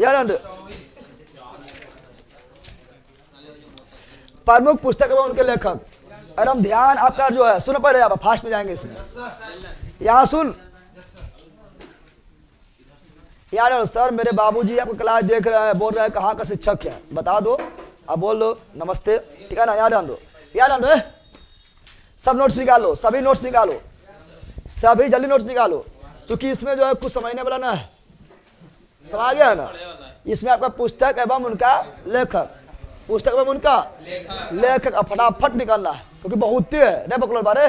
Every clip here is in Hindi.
यार प्रमुख पुस्तक है उनके लेखक। एकदम ध्यान आपका जो है, सुन पहले, आप फास्ट में जाएंगे इसमें। यहाँ सुन यार, सर मेरे बाबूजी आपको क्लास देख रहे हैं, बोल रहे हैं कहाँ का शिक्षक है, बता दो। अब बोल दो नमस्ते, ठीक है ना। याद दो, याद दो, सब नोट्स निकालो, सभी नोट्स निकालो, सभी जल्दी नोट्स निकालो, क्योंकि इसमें जो है कुछ समझने वाला ना है, समझ गया है ना। इसमें आपका पुस्तक एवं उनका लेखक, पुस्तक एवं उनका लेखक फटाफट निकालना है, क्योंकि बहुत है नहीं पकड़ो बारे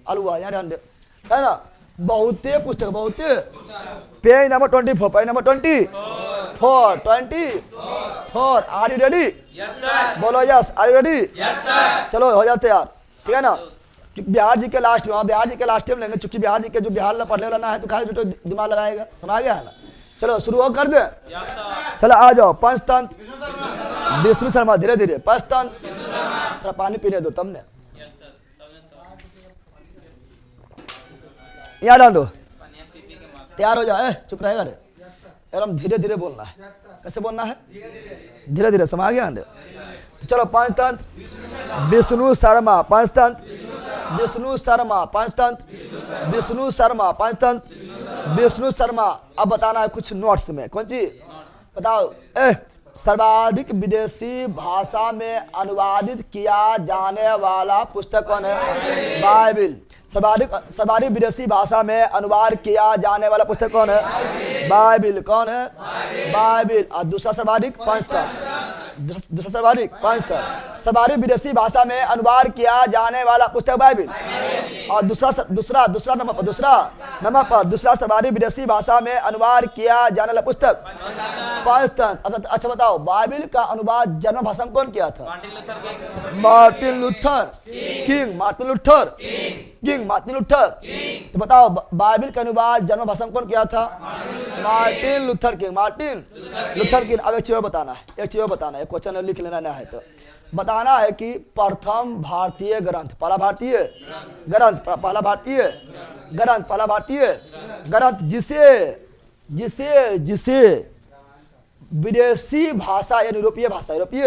अलुआ, यहाँ ध्यान दे, है ना। बहुत पुस्तक, बहुत page number 24, page number 24। Are you ready? बोलो यस, आर यू रेडी? चलो हो जाते यार, ठीक है ना। बिहार जी के लास्ट में, बिहार जी के लास्ट में लेंगे, चूंकि बिहार जी के जो बिहार में पढ़ने वाला है तो खाली तो दिमाग लगाएगा, समझ गया है ना। चलो शुरू हो कर दे, चलो आ जाओ। पंचतंत्र विष्णु शर्मा, धीरे धीरे पंचतंत्र, थोड़ा पानी पीने दो तुमने, यहाँ डाल दो, तैयार हो जाए, चुप रहेगा रे, एकदम धीरे धीरे बोलना है। कैसे बोलना है? धीरे धीरे, समझ गया। चलो पंचतंत्र विष्णु शर्मा, पंचतंत्र विष्णु शर्मा, पंचतंत्र विष्णु शर्मा, पंचतंत्र विष्णु शर्मा। अब बताना है कुछ नोट्स में, कौन चीज बताओ। सर्वाधिक विदेशी भाषा में अनुवादित किया जाने वाला पुस्तक कौन है? बाइबिल। सर्वाधिक विदेशी भाषा में अनुवाद किया जाने वाला पुस्तक कौन है? बाइबिल। कौन है? बाइबिल। और दूसरा सर्वाधिक पंचतंत्र, दूसरा सर्वाधिक पंचतंत्र, सर्वाधिक विदेशी भाषा में अनुवाद किया जाने वाला पुस्तक बाइबिल। और दूसरा नंबर पर दूसरा सर्वाधिक विदेशी भाषा में अनुवाद किया जाने वाला पुस्तक पंचतंत्र। अच्छा बताओ, बाइबिल का अनुवाद जर्मन भाषा में कौन किया था? Martin Luther king, Martin Luther king, Martin Luther. तो बताओ बाइबिल का अनुवाद जर्मन भाषा में कौन किया था? Martin Luther king, Martin Luther king. अब एक चीज बताना है, एक चीज बताना है, क्वेश्चन लिख लेना है। तो बताना है कि प्रथम भारतीय ग्रंथ, पहला भारतीय ग्रंथ, पहला भारतीय ग्रंथ, पहला भारतीय ग्रंथ जिसे विदेशी भाषा या यूरोपीय भाषा, यूरोपीय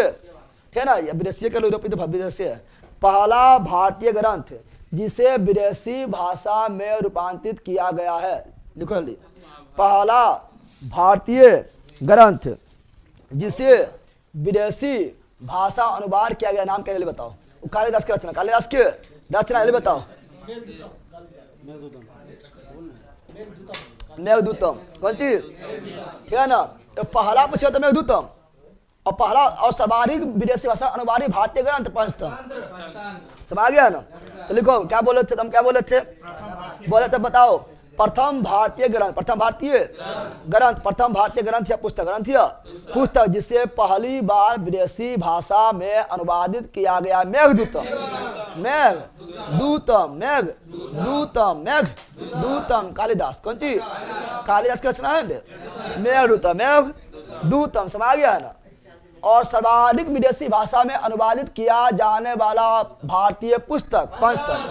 है ना, विदेशी का यूरोपीय तो विदेशी है। पहला भारतीय ग्रंथ जिसे विदेशी भाषा में रूपांतरित किया गया है, लिखो जल्दी। पहला भारतीय ग्रंथ जिसे विदेशी भाषा अनुवाद किया गया, नाम क्या है बताओ। कालिदास की रचना, कालिदास की रचना है बताओ। मेघदूतम, कौन चीज, ठीक है ना। तो पहला पूछा तो मेघदूतम, और पहला और सर्वाधिक विदेशी भाषा अनुवादित भारतीय ग्रंथ पंचतंत्र, समझ गया ना। तो लिखो क्या बोले थे तुम, क्या बोले थे? बोले थे बताओ, प्रथम भारतीय ग्रंथ, प्रथम भारतीय ग्रंथ, प्रथम भारतीय ग्रंथ या पुस्तक, ग्रंथ या पुस्तक जिसे पहली बार विदेशी भाषा में अनुवादित किया गया। मेघदूतम, मेघदूतम, मेघदूतम, मेघदूतम, कालिदास, कौन ची? कालिदास की रचना है मेघदूतम, मेघदूतम, समझ गया ना। और सर्वाधिक विदेशी भाषा में अनुवादित किया जाने वाला भारतीय पुस्तक पंचतंत्र।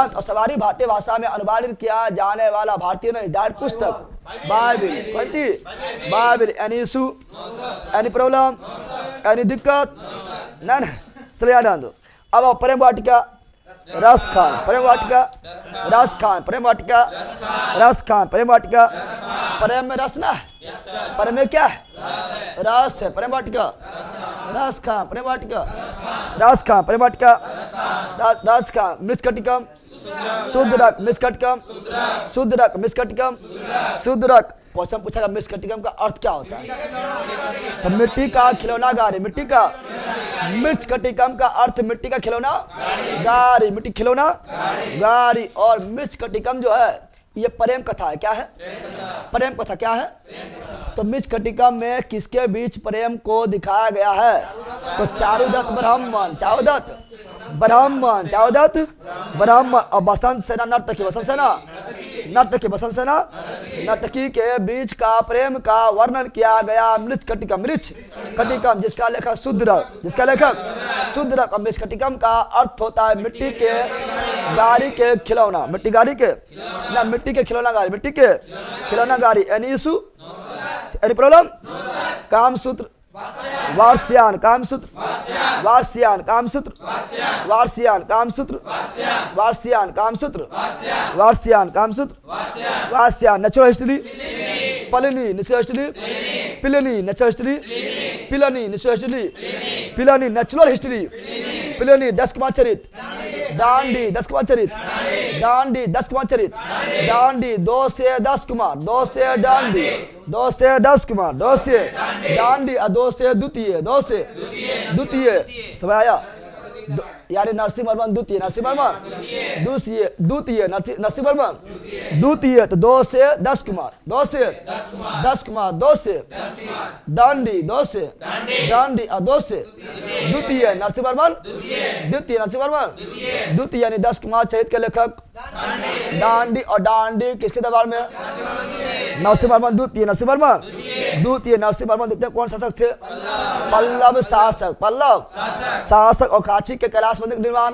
और सर्वाधिक भारतीय भाषा में अनुवादित किया जाने वाला भारतीय डायरेक्ट पुस्तक बाइबिल, कौन सी? Bible. Any issue, any problem, any दिक्कत? नहीं, चलिए याद दो। अब प्रेम वाटिका रस खान, प्रेम वाटिका रस खान, प्रेम वाटिका रस खान, प्रेम वाटिका। प्रेम में रस ना, प्रेम में क्या है? रस है। प्रेम वाटिका रस खान, प्रेम वाटिका रस खान, प्रेम वाटिका रस खान। मृच्छकटिकम शुद्रक, मृच्छकटिकम शुद्रक, मृच्छकटिकम शुद्रक। क्वेश्चन पूछा मृच्छकटिकम का अर्थ क्या होता है? तो मिट्टी का खिलौना गाड़ी, मिट्टी का, मृच्छकटिकम का अर्थ मिट्टी का खिलौना गाड़ी, मिट्टी खिलौना गाड़ी। और मृच्छकटिकम जो है ये प्रेम कथा है, क्या है? प्रेम कथा क्या है? तो मृच्छकटिकम में किसके बीच प्रेम को दिखाया गया है? तो चारुदत्त ब्राह्मण, चारुदत्त ब्राह्मण, चारुदत्त ब्राह्मण और बसंत सेना नर्तकी, बसंत सेना नर्तकी, बसंत सेना नर्तकी के बीच का प्रेम का वर्णन किया गया। मृच्छकटिकम, मृच्छकटिकम जिसका लेखक शूद्रक, जिसका लेखक शूद्रक। और मृच्छकटिकम का अर्थ होता है मिट्टी के गाड़ी के खिलौना, मिट्टी गाड़ी के ना, मिट्टी के खिलौना गाड़ी, मिट्टी के खिलौना गाड़ी। Any issue, any problem? Kamasutra Vatsyayan Kamasutra Vatsyayan Kamasutra Vatsyayan Kamasutra Vatsyayan Kamasutra Vatsyayan Kamasutra Vatsyayan natural history Pliny natural history Pliny natural history Pliny natural history Pliny natural history Pliny 10 Kumar Charit Dandi 10 Kumar Charit Dandi 10 Kumar Charit Dandi 2 से 10 कुमार 2 से डांडी 2 से 10 कुमार 2 से डांडी 2 से द्वितीय 2 से द्वितीय सब आया यानी नरसिंहवर्मन द्वितीय नरसिंहवर्मन द्वितीय नरसिंहवर्मन द्वितीय तो 2 से 10 कुमार 2 से 10 कुमार 2 से डांडी 2 से डांडी 2 से द्वितीय नरसिंहवर्मन द्वितीय नरसिंहवर्मन द्वितीय यानी 10 कुमार चरित के लेखक डांडी और डांडी किसके दरबार में? नरसिंहवर्मन द्वितीय नरसिंहवर्मन द्वितीय नरसिंहवर्मन द्वितीय कौन शासक थे? पल्लव शासक पल्लव शासक और कांची के कैलाश मंदिर निर्माण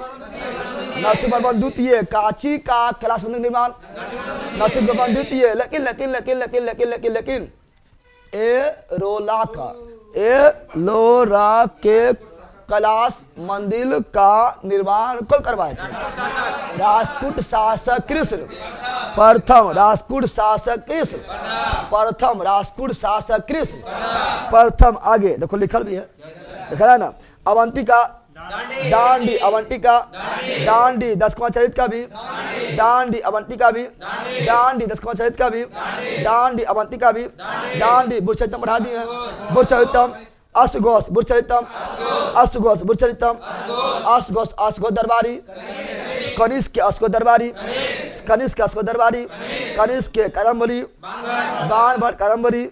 नरसिंहवर्मन द्वितीय कांची का कैलाश मंदिर निर्माण नरसिंहवर्मन द्वितीय लेकिन एलोरा के कैलाश मंदिर का निर्माण कौन करवाए थे? राजपूत शासक कृष्ण प्रथम राजपूत शासक कृष्ण प्रथम राजपूत शासक कृष्ण प्रथम। आगे देखो लिखल भी है लिखा है ना अवंतिका डांडी अवंतिका डांडी 10 कुमार चरित का भी डांडी अवंतिका भी डांडी 10 कुमार चरित का भी डांडी अवंतिका भी डांडी बुरचरितम पढ़ा दिए बुरचरितम अश्वघोष बुरचरितम अश्वघोष बुरचरितम अश्वघोष अश्वघोष दरबारी कनिष्क अश्वघोष दरबारी कनिष्क अश्वघोष दरबारी कनिष्क करम्बली बाण भट्ट करम्बली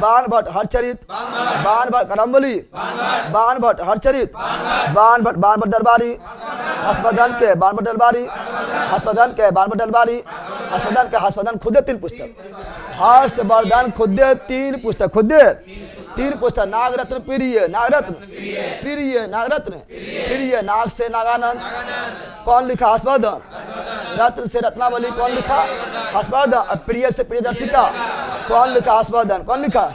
बाण भट्ट हरचरित बाण भट्ट करम्बली बाण भट्ट हरचरित बाण भट्ट दरबारी हर्षवर्धन के बाण भट्ट दरबारी हर्षवर्धन के बाण भट्ट दरबारी हर्षवर्धन के हर्षवर्धन खुद 3 पुस्तक हर्षवर्धन खुद 3 पुस्तक खुद 3 पुस्तक नागरत्न प्रिय नागरत्न प्रिय नागरत्न प्रिय नाग से नागानंद कौन लिखा? हर्षवर्धन रत्न से रत्नावली कौन लिखा? हर्षवर्धन प्रिय से प्रियदर्शिका कौन लिखा? हर्षवर्धन कौन लिखा?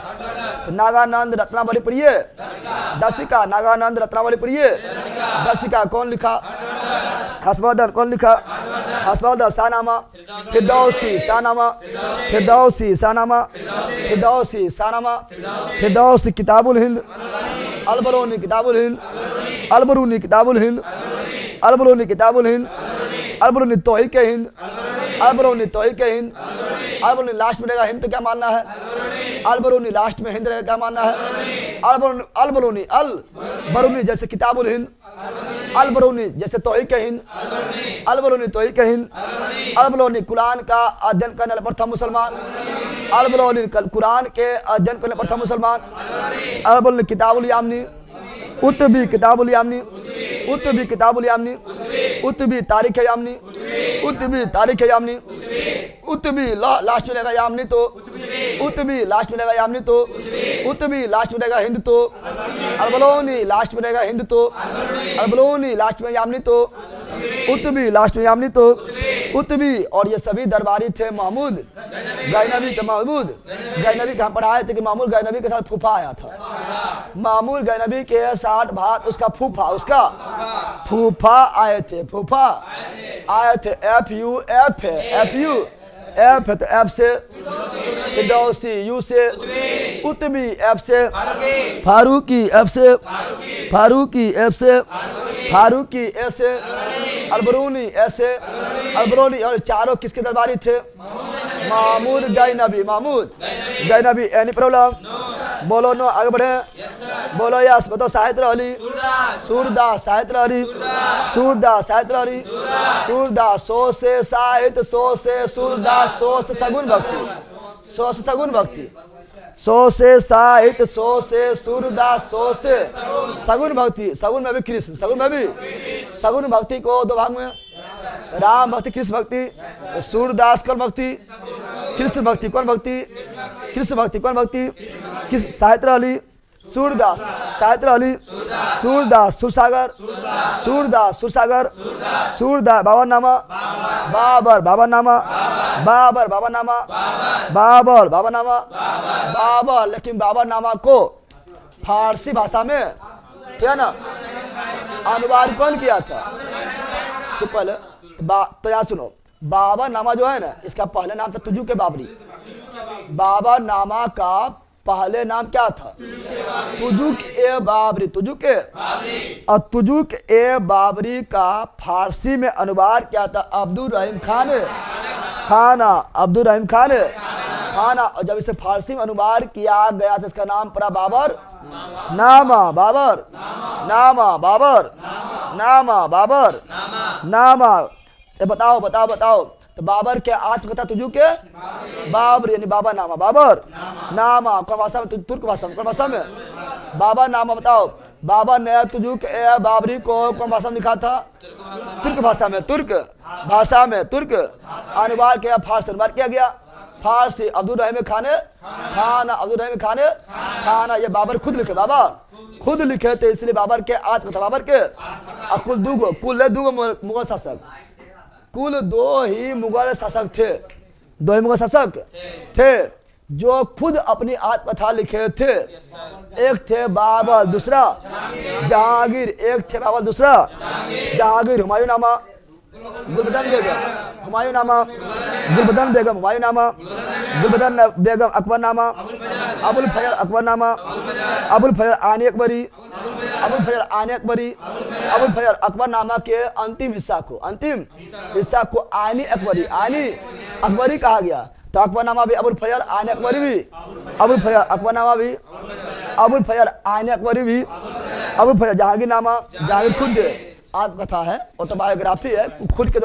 नागानंद रत्नावली प्रिय दर्शिका नागानंद रत्नावली प्रिय दर्शिका कौन लिखा? हर्षवर्धन कौन लिखा? हर्षवर्धन शाहनामा फिरदौसी शाहनामा फिरदौसी शाहनामा फिरदौसी शाहनामा फिरदौसी किताबुल हिंद अलबरूनी किताबुल हिंद अलबरूनी किताबुल हिंद अलबरूनी किताबुल हिंद अलबरूनी तौहीक हिंद अलबरूनी तौहीक हिंद अलबरूनी लास्ट में रहेगा हिंद तो क्या मानना है? अलबरूनी लास्ट में हिंद रहेगा क्या मानना है? अलबरूनी अलबरूनी जैसे किताबुल हिंद अलबरूनी जैसे तौहीक हिंद अलबरूनी तौहीक हिंद अलबरूनी कुरान का अध्ययन करने वाला प्रथम मुसलमान अलबरूनी कुरान के अध्ययन करने प्रथम मुसलमान अलबरूनी किताबुल यामनी उत्तबी किताबुल यामनी उत्तबी किताबुल यामनी उत्तबी तारीख यामनी उत्तबी तारीख यामनी उत्तबी लास्ट में रहेगा यामनी तो उत्तबी लास्ट में रहेगा यामनी तो उत्तबी लास्ट में रहेगा हिंद तो अलबरूनी लास्ट में रहेगा हिंद तो अलबरूनी लास्ट में यामनी तो उत्तबी लास्ट में यामनी तो उत्तबी। और ये सभी दरबारी थे महमूद गैनवी के महमूद गैनवी के हम पढ़ाए थे कि मामूल गैनवी के साथ फूफा आया था मामूल गैनवी के साथ भात उसका फूफा आए थे फूफा आए थे FUF एफ है तो एफ से फिरदौसी यू से उत्तबी एफ से फारूकी एफ से फारूकी एफ से फारूकी ए से अलबरूनी ऐसे अलबरूनी और चारों किसके दरबारी थे? Mahmud Ghaznavi any problem? बोलो नो आगे बढ़े बोलो यस बताओ साहित्य अली सूरदास साहित्य अली सूरदास साहित्य अली सूरदास सो से साहित्य सो से सूरदास सो से सगुन भक्ति सो से सगुन भक्ति सो से साहित्य सो से सूरदास सो से सगुन भक्ति सगुन में भी कृष्ण सगुन भक्ति को दो भाग में राम भक्ति कृष्ण भक्ति सूरदास कौन भक्ति कृष्ण भक्ति कौन भक्ति कृष्ण भक्ति कौन भक्ति साहित्य अली सूरदास साहित्य अली सूरदास सुरसागर सूरदास सुरसागर सूरदास बाबरनामा बाबरनामा बाबर बाबर नामा बाबर बाबर नामा बाबर। लेकिन बाबर नामा को फारसी भाषा में ठीक है ना अनुवाद कौन किया था? चुप पहले तो याद सुनो, बाबर नामा जो है ना इसका पहले नाम था तुजुक ए बाबरी। बाबर नामा का पहले नाम क्या था? तुजुक ए बाबरी। तुजुक ए और तुजुक ए बाबरी का फारसी में अनुवाद क्या था? अब्दुल रहीम खान खाना। अब्दुल रहीम खान खाना। और जब इसे फारसी में अनुवाद किया गया तो इसका नाम पड़ा बाबर नामा। बाबर नामा बाबर नामा बाबर नामा। बताओ बताओ बताओ, तो बाबर के आत्मकथा तुजू के बाबर यानी बाबा नामा। बाबर नामा कौन भाषा में? तुर्क भाषा में। कौन भाषा में? बाबर नामा। बताओ बाबर ने तुजू के बाबरी को कौन भाषा में लिखा था? तुर्क भाषा में। तुर्क भाषा में तुर्क अनुवाद किया, फारसी अनुवाद किया गया फारसी। अब्दुल रहीम खान खाना। अब्दुल रहीम खान खाना ये बाबर खुद लिखे। बाबा खुद लिखे थे इसलिए बाबर के आत्मकथा। बाबर के कुल दो मुगल शासक, कुल दो ही मुगल शासक थे। दो ही मुगल शासक थे जो खुद अपनी आत्मकथा लिखे थे। एक थे बाबर, दूसरा जहांगीर। एक थे बाबर, दूसरा जहांगीर। हुमायूं नामा गुलबदन बेगम, हुमायूं नामा गुलबदन बेगम, हुमायूं नामा गुलबदन बेगम। अकबर नामा अबुल फजल अकबर नामा अबुल फजल आनी अकबरी। अबुल फजल आनी अकबरी। अबुल फजल अकबर नामा के अंतिम हिस्सा को आनी अकबरी, आनी अकबरी कहा गया। तो अकबर नामा भी अबुल फजल आनी अकबरी भी, अबुल फजल अकबर नामा भी, अबुल फजल आनी अकबरी भी, अबुल फजल जहांगीर नामा। जहांगीर खुद आत्मकथा है, ऑटोबायोग्राफी है, खुद के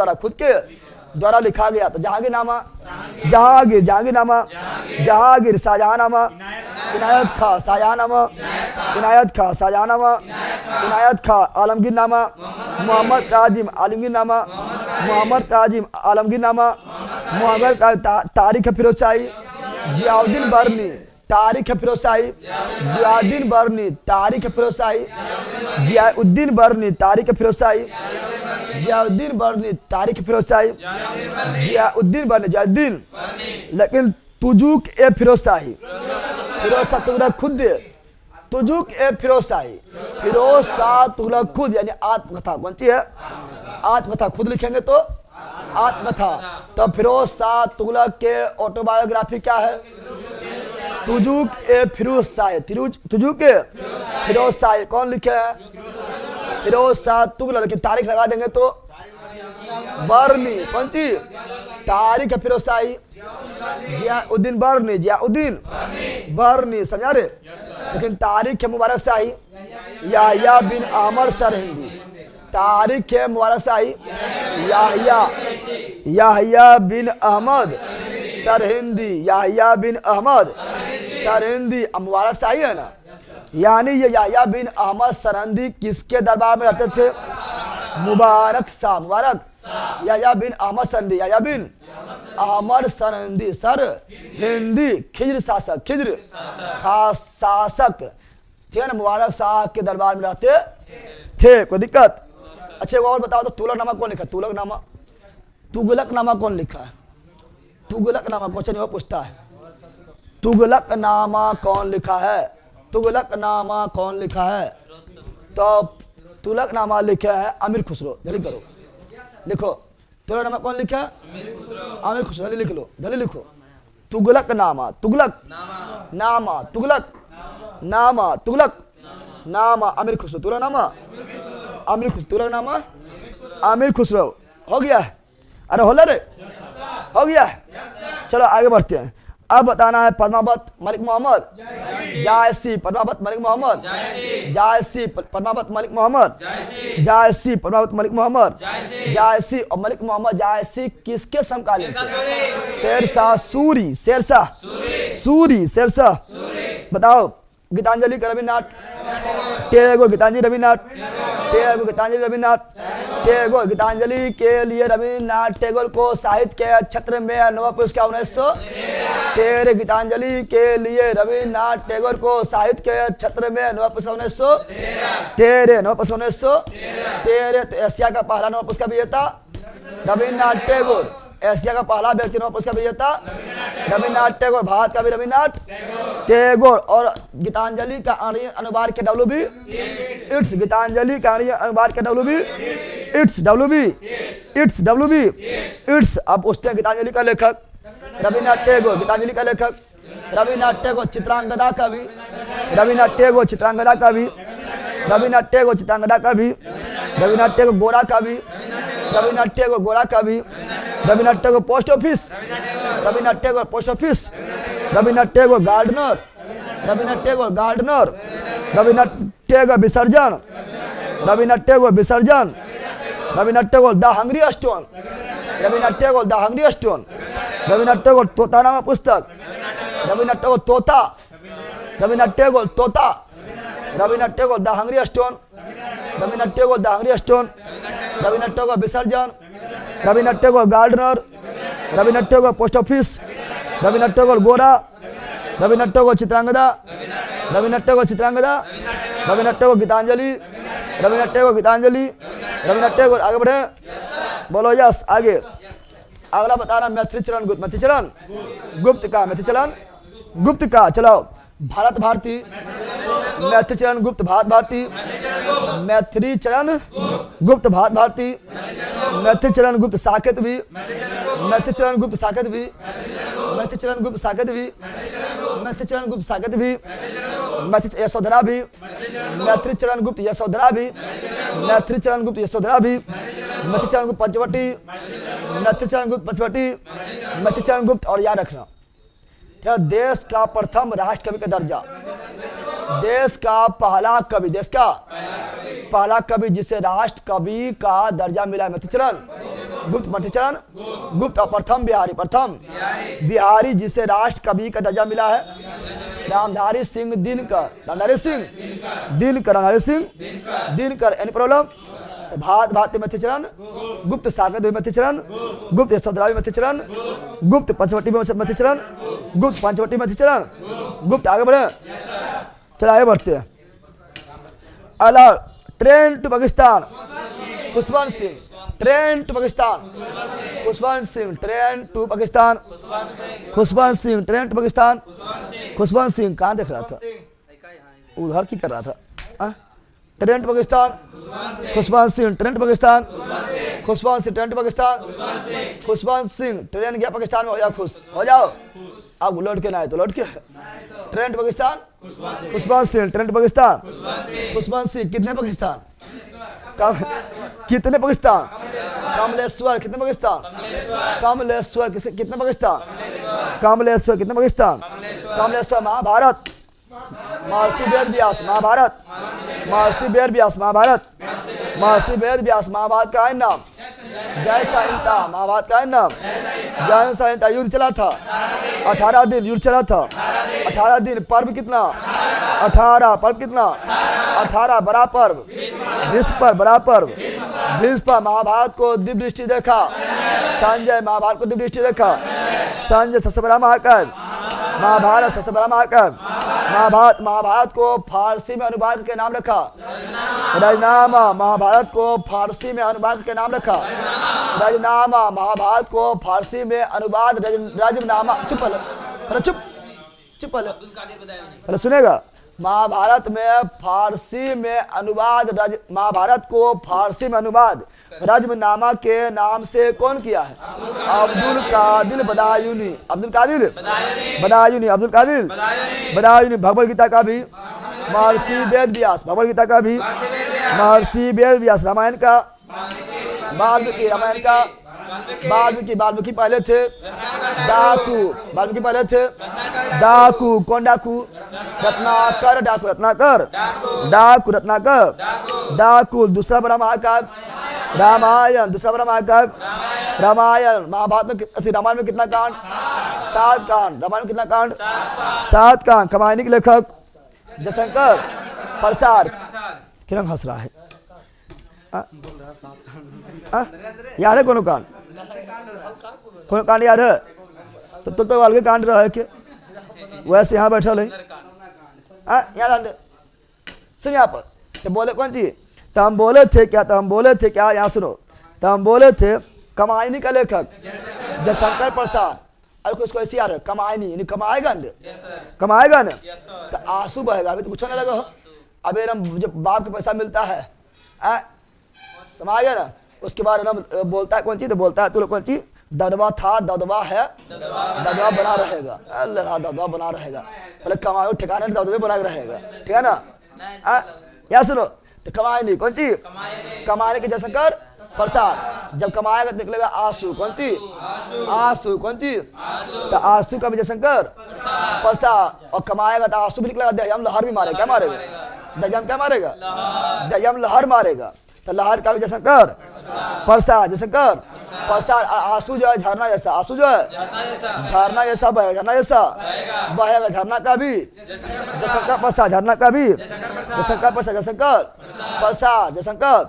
द्वारा लिखा गया। तो जहांगीर नामा जहांगीर, जहांगीर नामा जहांगीर। शाहजहां नामा इनायत खां, शाहजहां नामा इनायत खां, शाहजहां नामा इनायत खां। आलमगीर नामा मोहम्मद काजिम, आलमगीर नामा मोहम्मद काजिम, आलमगीर नामा मोहम्मद। तारीख फिरोजशाही जियाउद्दीन बरनी, तारीख फिरोजशाही जियाउद्दीन बरनी, तारीख फिरोजशाही जियाउद्दीन बरनी, तारीख फिरोजशाही जियाउद्दीन बरनी, तारीख फिरोजशाही जियाउद्दीन बरनी, जियाउद्दीन। लेकिन तुजुक ए फिरोजशाही, फिरोज शाह तुगलक खुद, तुजुक ए फिरोजशाही, फिरोज शाह तुगलक खुद यानी आत्मकथा कौन सी है? आत्मकथा खुद लिखेंगे तो आत्मकथा। तो फिरोज शाह तुगलक के ऑटोबायोग्राफी क्या है? तुजुक ए फिरोजशाही। तुजुक ए फिरोजशाही कौन लिखे है? फिरोज शाह तुगलक। लेकिन तारीख लगा देंगे तो बरनी कौन सी? तारीख फिरोजशाही जियाउद्दीन बरनी, जियाउद्दीन बरनी। समझा रे? लेकिन तारीख मुबारक शाही याह्या बिन अहमद सरहिंदी, तारीख मुबारक शाही याह्या बिन अहमद सरहिंदी, याह्या बिन अहमद सरहिंदी। मुबारक शाही है ना, यानी ये याह्या बिन अहमद सरहिंदी किसके दरबार में रहते थे? मुबारक शाह, मुबारक याह्या बिन अहमद सरहिंदी, याह्या बिन अहमद सरहिंदी, सर हिंदी खिज्र शासक, खिज्र खास शासक ठीक है ना, मुबारक शाह के दरबार में रहते थे। कोई दिक्कत? अच्छा और बताओ तो तुगलकनामा कौन लिखा? तुगलकनामा, तुगलकनामा कौन लिखा है? तुगलकनामा क्वेश्चन वो पूछता है, तुगलकनामा कौन लिखा है? तुगलकनामा कौन लिखा है? तो तुगलकनामा लिखा है अमीर खुसरो। जल्दी करो लिखो, तुगलकनामा कौन लिखा है? अमीर खुसरो। जल्दी लिख लो, जल्दी लिखो। तुगलकनामा, तुगलक नामा, तुगलक नामा, तुगलक नामा अमीर खुसरो। तुगलकनामा अमीर खुसरो, तुगलकनामा अमीर खुसरो। हो गया है? अरे होला रे, हो गया है? चलो आगे बढ़ते हैं। अब बताना है पद्मावत मलिक मोहम्मद जायसी, पद्मावत मलिक मोहम्मद जायसी, पद्मावत मलिक मोहम्मद जायसी, पद्मावत मलिक मोहम्मद जायसी। और मलिक मोहम्मद जायसी किसके समकालीन थे? शेरशाह सूरी, शेरशाह सूरी, शेरशाह। बताओ गीतांजलि का रविन्द्रनाथ टैगोर, गीतांजलि रविन्द्रनाथ टैगोर, गीतांजलि रविन्द्रनाथ टैगोर। गीतांजलि के लिए रविन्द्रनाथ टैगोर को साहित्य के क्षेत्र में नोबेल पुरस्कार 1913। गीतांजलि के लिए रविन्द्रनाथ टैगोर को साहित्य के क्षेत्र में नोबेल पुरस्कार 1913, नोबेल पुरस्कार 1913। तो एशिया का पहला नोबेल पुरस्कार विजेता रविन्द्रनाथ टैगोर। एशिया का पहला व्यक्ति नोबेल पुरस्कार विजेता रविन्द्रनाथ टैगोर। भारत का भी रविन्द्रनाथ टैगोर। और गीतांजलि का अनुवाद के WB इट्स। गीतांजलि का अनुवाद के WB इट्स। अब पूछते हैं गीतांजलि का लेखक रविन्द्रनाथ टैगोर। गीतांजलि का लेखक रविन्द्रनाथ टैगोर। चित्रांगदा का भी रविन्द्रनाथ टैगोर। चित्रांगदा का भी रविन्द्रनाथ टैगोर। चित्रांगदा का भी रविन्द्रनाथ टैगोर। गोरा का भी रविन्द्रनाथ टैगोर। गोरा का भी Rabindranath Tagore. Post office Rabindranath Tagore. Post office Rabindranath Tagore. Gardener Rabindranath Tagore. Gardener Rabindranath Tagore. Visarjan Rabindranath Tagore. Visarjan Rabindranath Tagore. The hungry stone Rabindranath Tagore. The hungry stone Rabindranath Tagore. Totanama पुस्तक Rabindranath Tagore. Tota Rabindranath Tagore. Tota Rabindranath Tagore. The hungry stone Rabindranath Tagore. The hungry stone Rabindranath Tagore. Visarjan Rabindranath Tagore. Gardener Rabindranath Tagore. Post office Rabindranath Tagore. Gora Rabindranath Tagore. Chitrangada Rabindranath Tagore. Chitrangada Rabindranath Tagore. Geetanjali Rabindranath Tagore. Geetanjali Rabindranath Tagore. आगे बढ़े, बोलो यस। आगे अगला बता रहा मैथिली चरण गुप्त। मैथिली चरण गुप्त का मैथिली चरण गुप्त का चलाओ। भारत भारती मैथिली चरण गुप्त। भारत भारती मैथिली चरण गुप्त। भारत भारती मैथिली चरण गुप्त। साकेत भी मैथिली चरण गुप्त। साकेत भी मैथिली चरण गुप्त। साकेत भी मैथिली चरण गुप्त। साकेत भी मैथिली यशोधरा भी मैथिली चरण गुप्त। यशोधरा भी मैथिली चरण गुप्त। यशोधरा भी मैथिली चरण गुप्त। पंचवटी मैथिली चरण गुप्त। पंचवटी मैथिली चरण गुप्त। और याद रखना देश का प्रथम राष्ट्र कवि का दर्जा, देश का पहला कवि, देश का पहला कवि जिसे राष्ट्र कवि का दर्जा मिला है मैथिली चरण गुप्त। मैथिली चरण गुप्त। और प्रथम बिहारी जिसे राष्ट्र कवि का दर्जा मिला है रामधारी सिंह दिनकर। रामधारी सिंह दिनकर। रामधारी सिंह दिनकर। Any problem? भारत भारती मैथिली चरण गुप्त। साकेत भी मैथिली चरण गुप्त। यशोधरा भी मैथिली चरण गुप्त। पंचवटी भी मैथिली चरण गुप्त। पंचवटी मैथिली चरण गुप्त। आगे बढ़े, चलो आगे बढ़ते हैं। अला train to Pakistan Khushwant Singh. Train to Pakistan Khushwant Singh. Train to Pakistan Khushwant Singh. Train to Pakistan Khushwant Singh. कहाँ देख रहा था? उधर की कर रहा था? Train to Pakistan Khushwant Singh. Train to Pakistan Khushwant Singh. Train to Pakistan Khushwant Singh. Train गया पाकिस्तान में, हो जाओ खुश, हो जाओ। अब लौट के ना आए तो लौट के। Train to Pakistan Khushwant Singh. Train to Pakistan Khushwant Singh. कितने पाकिस्तान? कितने पाकिस्तान? कमलेश्वर। कितने पाकिस्तान? कमलेश्वर। कितने पाकिस्तान? कमलेश्वर। कितने पाकिस्तान? कमलेश्वर। महाभारत महर्षि वेद व्यास। महाभारत महर्षि वेद व्यास। महाभारत महर्षि वेद व्यास। महाभारत का है नाम जय संहिता। महाभारत का है नाम जय संहिता। युद्ध चला था 18 दिन। युद्ध चला था 18 दिन। पर्व कितना? 18। पर्व कितना? 18। बड़ा पर्व भीष्म। बड़ा पर्व भीष्म। महाभारत को दिव्य दृष्टि देखा संजय। महाभारत को दिव्य दृष्टि देखा संजय। सबसे बड़ा महाकाव्य महाभारत। सबसे बड़ा महाकाव्य महाभारत। महाभारत को फारसी में अनुवाद के नाम रखा राजनामा। महाभारत को फारसी में अनुवाद के नाम रखा राजनामा। महाभारत को फारसी में अनुवाद राजनामा। चुप चुप अरे सुनेगा। महाभारत में फारसी में अनुवाद महाभारत को फारसी में अनुवाद राजनामा के नाम से कौन किया है? अब्दुल कादिर बदायूनी। अब्दुल कादिर बदायूनी। अब्दुल कादिर बदायूनी। भगवद गीता का भी महर्षि वेद व्यास। भगवद गीता का भी महर्षि वेद व्यास। रामायण का वाल्मीकि। रामायण का वाल्मीकि। वाल्मीकि पहले थे डाकू। वाल्मीकि पहले थे डाकू। कौन डाकू? रत्नाकर। डाकू रत्नाकर। डाकू रत्नाकर। डाकू। दूसरा बड़ा महाकाव्य रामायण। दूसरा बड़ा महाकाव्य रामायण। महाभारत में रामायण में कितना कांड? 7 कांड। रामायण में कितना कांड? 7 कांड। कहानी के लेखक जयशंकर प्रसाद। किरण हंस रहा है? याद है कोनो कांड? कोनो कांड याद है? तो अलग कांड रहा है कि वैसे यहाँ बैठा नहीं? यहाँ सुनिए आप तो बोले कौन चीज? तो हम बोले थे क्या? यहाँ सुनो। तो हम बोले थे कमायनी का लेखक जयशंकर प्रसाद। अरे कुछ ऐसे यार कमाए नहीं कमाएगा न, कमाएगा न तो आंसू बहेगा। अभी तो कुछ नहीं लगा हो, अभी हम जब बाप के पैसा मिलता है समाएगा ना, उसके बाद ना बोलता है कौन चीज, तो बोलता है तू कौन चीज, ददवा था ददवा है ददवा बना रहेगा। अल्लाह ददवा बना रहेगा, पहले कमाओ ठिकाने ददवे बना रहेगा, ठीक है ना। या सुनो तो कमाए नहीं कौन चीज, कमाने के जयशंकर प्रसाद। जब कमाएगा तो निकलेगा आंसू कौन सी, आंसू कौन सी, तो आंसू का भी जयशंकर प्रसाद। और कमाएगा तो आंसू भी निकलेगा, दहयम लहर भी मारेगा। क्या मारेगा, दहयम क्या मारेगा, दहयम लहर मारेगा। तो लहर का भी जयशंकर प्रसाद, जयशंकर प्रसाद। आंसू जो है झरना जैसा, आंसू जो है झरना जैसा बहेगा, झरना जैसा बहेगा। झरना का भी जयशंकर प्रसाद, झरना का भी जयशंकर प्रसाद, जयशंकर प्रसाद, जयशंकर।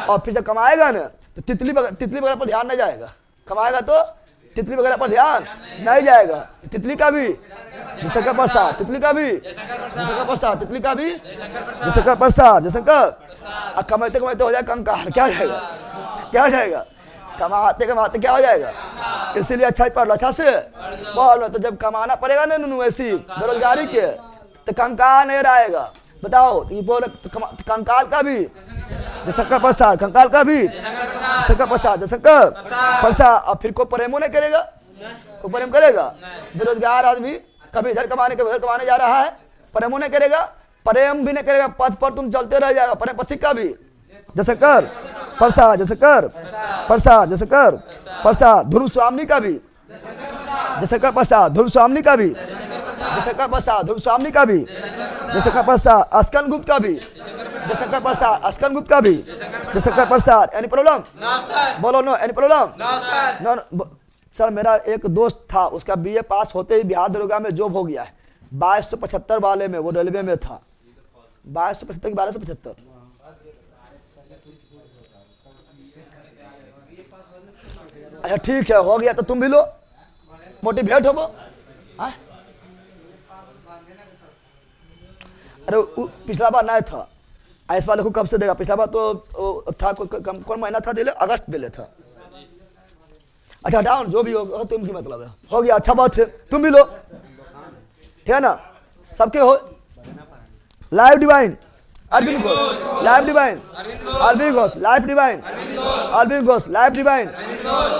और फिर जब कमाएगा ना तो तितली वगैरह पर ध्यान नहीं जाएगा। कमाएगा तो तितली वगैरह पर ध्यान नहीं जाएगा। तितली का भी जयशंकर प्रसाद, तितली का भी जयशंकर प्रसाद, तितली का भी जयशंकर प्रसाद, जयशंकर। और कमाते कमाते हो जाए कंकाल, क्या हो जाएगा, क्या हो जाएगा, कमाते कमाते क्या हो जाएगा। इसीलिए अच्छा पढ़ लो, अच्छा से पढ़ लो। तो जब कमाना पड़ेगा ना नूनू ऐसी बेरोजगारी के, तो कंकाल नहीं रहेगा। बताओ तो ये बोल कंकाल का भी जयशंकर प्रसाद, कंकाल का भी जयशंकर प्रसाद, जयशंकर प्रसाद। और फिर को प्रेमो नहीं करेगा, को प्रेम करेगा। बेरोजगार आदमी कभी इधर कमाने कभी उधर कमाने जा रहा है, प्रेमो नहीं करेगा, प्रेम भी नहीं करेगा, पथ पर तुम चलते रह जाएगा। प्रेम पथिक का भी जयशंकर प्रसाद, जयशंकर प्रसाद, जयशंकर प्रसाद। ध्रुव स्वामी का भी जयशंकर प्रसाद, ध्रुव स्वामी का भी जयशंकर प्रसाद, ध्रुव स्वामी का भी जयशंकर प्रसाद। अस्कन गुप्त का भी जयशंकर प्रसाद, अस्कन गुप्त का भी जयशंकर प्रसाद। एनी प्रॉब्लम, बोलो no, any problem no. Sir मेरा एक दोस्त था, उसका बीए पास होते ही बिहार दरोगा में जॉब हो गया है। 2275 वाले में, वो रेलवे में था। 2275 की 1275। अच्छा ठीक है, हो गया तो तुम भी लो, मोटिवेट हो वो। अरे पिछला बार नहीं था, इस बार देखो कब से देगा। पिछला बार तो था कौन महीना था, दिले अगस्त दिले था। अच्छा डाउन जो भी हो, तुम की मतलब है, हो गया अच्छा बात है, तुम भी लो, ठीक है ना। सबके हो live divine Arvind Ghosh, live divine Arvind Ghosh, live divine Arvind Ghosh, live divine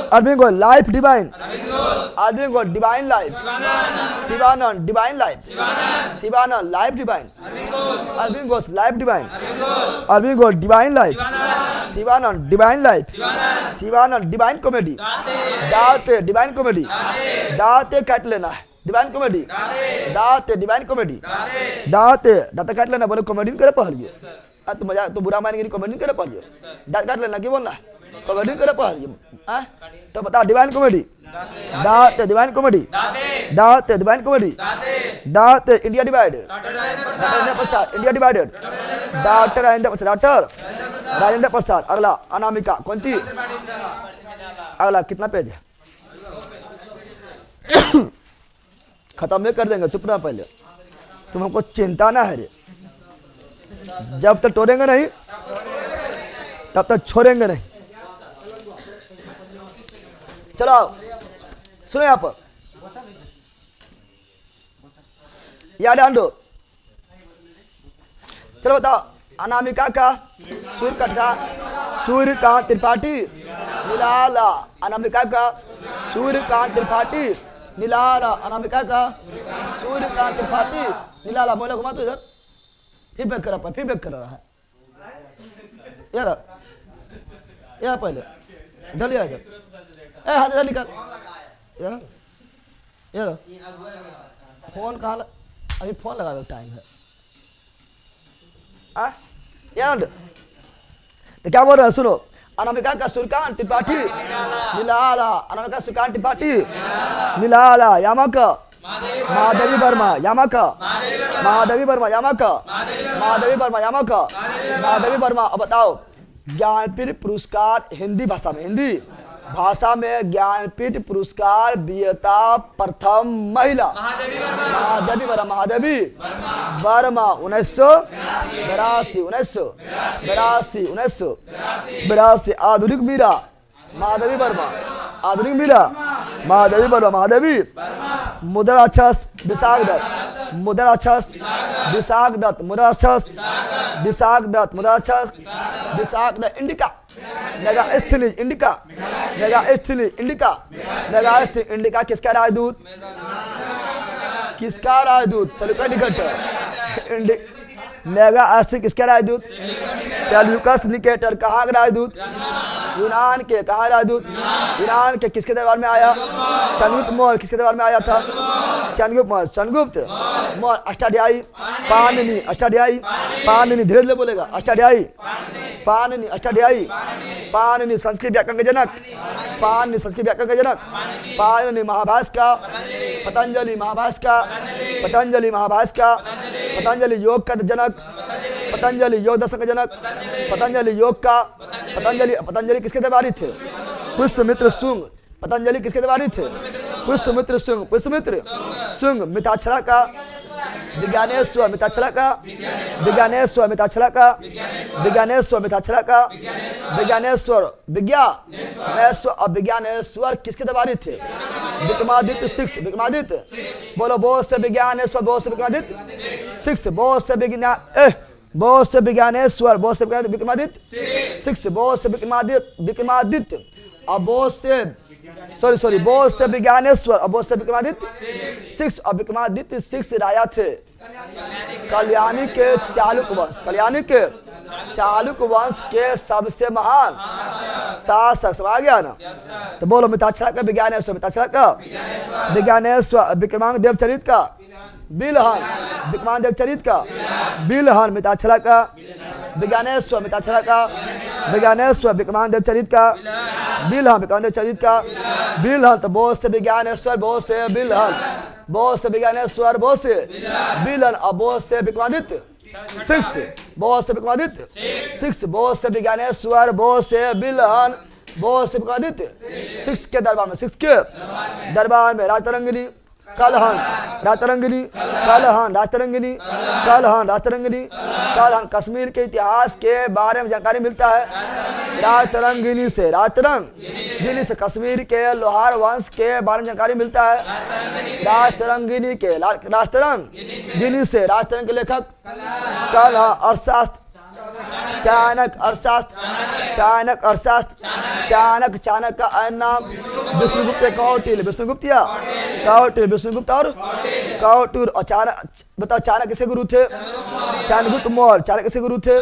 Arvind Ghosh, live divine Arvind Ghosh, divine life Shivanand, divine life Shivanand, live divine Arvind Ghosh, live divine Arvind Ghosh, divine life Shivanand, divine life Shivanand, divine comedy दाते, डिवाइन कॉमेडी दाते काट लेना है, डिवाइन कॉमेडी दाते, डिवाइन कॉमेडी दाते दाते काट लेना। बोले कॉमेडी करे पढ़िए, तो मजा तो बुरा मानेंगे, कॉमेडी करे पढ़िए, दांत काट लेना, क्यों बोलना कॉमेडी करे पढ़िए। तो बता डिवाइन कॉमेडी दाते, डिवाइन कॉमेडी दाते, डिवाइन कॉमेडी दाते। India divided, Rajendra Prasad, India divided doctor Rajendra Prasad, doctor Rajendra Prasad. अगला अनामिका कौन सी, अगला कितना पेज है, खत्म नहीं कर देंगे, चुप रहा पहले, तुम हमको चिंता ना है रे। जब तक तोड़ेंगे नहीं तब तक छोड़ेंगे नहीं। चलो सुनो यहां पर, याद आंदो। चलो बताओ अनामिका का सूर्यकांत त्रिपाठी निराला, अनामिका का सूर्यकांत त्रिपाठी निलाला, अनामिका का सूर्यकांत त्रिपाठी निलाला। बोला घुमा तो इधर, फिर बैक कर, फिर बैक कर रहा है यार, यार पहले जल्दी आ इधर, ए हाथ इधर निकाल यार, यार फोन कहाँ, अभी फोन लगा टाइम है यार। तो क्या बोल रहे हैं सुनो, अनामिका का सूर्यकांत त्रिपाठी निलाला, अनामिका सूर्यकांत त्रिपाठी निलाला। यामाका महादेवी वर्मा, यामाका महादेवी वर्मा, यामाका महादेवी वर्मा, यामाका महादेवी वर्मा। अब बताओ ज्ञानपीठ पुरस्कार हिंदी भाषा में, हिंदी भाषा में ज्ञानपीठ पुरस्कार विजेता प्रथम महिला महादेवी वर्मा, महादेवी वर्मा 1982 आधुनिक मीरा महादेवी वर्मा, आधुनिक Meera Mahadevi Verma, Mahadevi Mudrarakshasa Vishakha Datta, Mudrarakshasa Vishakha Datta, Mudrarakshasa Vishakha Datta, Mudrarakshasa Vishakha Datta, Indica Megasthenes, Indica Megasthenes, Indica Megasthenes, Indica किसका राजदूत, किसका राजदूत, सेल्यूकस निकेटर, मेगास्थनीज किसका राजदूत, सेल्यूकस निकेटर, कहाँ का राजदूत, यूनान के, कहाँ राजदूत, यूनान के, किसके दरबार में आया, चंद्रगुप्त मौर्य, किसके दरबार में आया था, चंद्रगुप्त मौर्य, चंद्रगुप्त मौर्य, अष्टाध्यायी पाणिनि, अष्टाध्यायी पाणिनि, धीरे धीरे बोलेगा, अष्टाध्यायी पाणिनि, अष्टाध्यायी पाणिनि, संस्कृत व्याकरण के जनक, पाणिनि संस्कृत व्याकरण के जनक, पाणिनि महाभाष्य का, पतंजलि महाभाष्य का, पतंजलि महाभाष्य का, पतंजलि योग का जनक, पतंजलि योग दर्शन का जनक, पतंजलि योग का, पतंजलि किसके दरबारी थे, पुष्यमित्र शुंग, पतंजलि किसके दरबारी थे, पुष्यमित्र शुंग, पुष्यमित्र शुंग, मिताक्षरा का, विज्ञानेश्वर मिताक्षरा का, विज्ञानेश्वर मिताक्षरा का, विज्ञानेश्वर मिताक्षरा का, विज्ञानेश्वर विज्ञानेश्वर और विज्ञानेश्वर किसके दरबारी थे, विक्रमादित्य सिक्स, विक्रमादित्य, बोलो बोस से विज्ञानेश्वर, बोस से विक्रमादित्य सिक्स, बोस से विज्ञान बोस से विज्ञानेश्वर, बोस से विक्रमादित्य सिक्स, बोस से विक्रमादित्य और बोस से सॉरी बोस से विज्ञानेश्वर और बोस से विक्रमादित्य सिक्स, और विक्रमादित्य सिक्स राजा थे कल्याणी के चालुक वंश, कल्याणी के चालुक वंश के सबसे महान शासक, समझ गया ना। तो बोलो मिताक्षरा का विज्ञानेश्वर, मिताक्षरा का विज्ञानेश्वर, विक्रमांक देव चरित का बिलहन, विक्रमांक देव चरित का बिलहन, मिताक्षरा का विज्ञानेश्वर, मिताक्षरा का विज्ञानेश्वर, विक्रमांक देव चरित का बिलहन, विक्रमांक देव चरित का बिलहन। तो बोस से विज्ञानेश्वर, बोस से बिलहन, बोस से विज्ञानेश्वर, बोस से बिलहन और बोस से विक्रमादित्य सिक्स, बोस से विक्रमादित्य सिक्स, बोस से विज्ञानेश्वर, बोस से बिलहन, बोस से विक्रमादित्य सिक्स के दरबार में, सिक्स के दरबार में राजतरंगिनी कलहन, राजतरंगिनी कलहन, राजतरंगिनी कलहन, राजतरंगिनी कलहन, कश्मीर के इतिहास के बारे में जानकारी मिलता है राजतरंगिनी से, राजतरंगिनी से कश्मीर के लोहार वंश के बारे में जानकारी मिलता है राजतरंगिनी के, राजतरंगिनी से, राजतरंग के लेखक कलहन, अर्थशास्त्र चाणक्य, अर्थशास्त्र चाणक्य, अर्थशास्त्र चाणक्य, चाणक्य का अन्य नाम विष्णुगुप्त, कौटिल्य, विष्णुगुप्त या कौटिल्य, विष्णुगुप्त और कौटिल्य। और चाणक्य, बताओ चाणक्य किसके गुरु थे, चंद्रगुप्त मौर्य, चाणक्य किसके गुरु थे,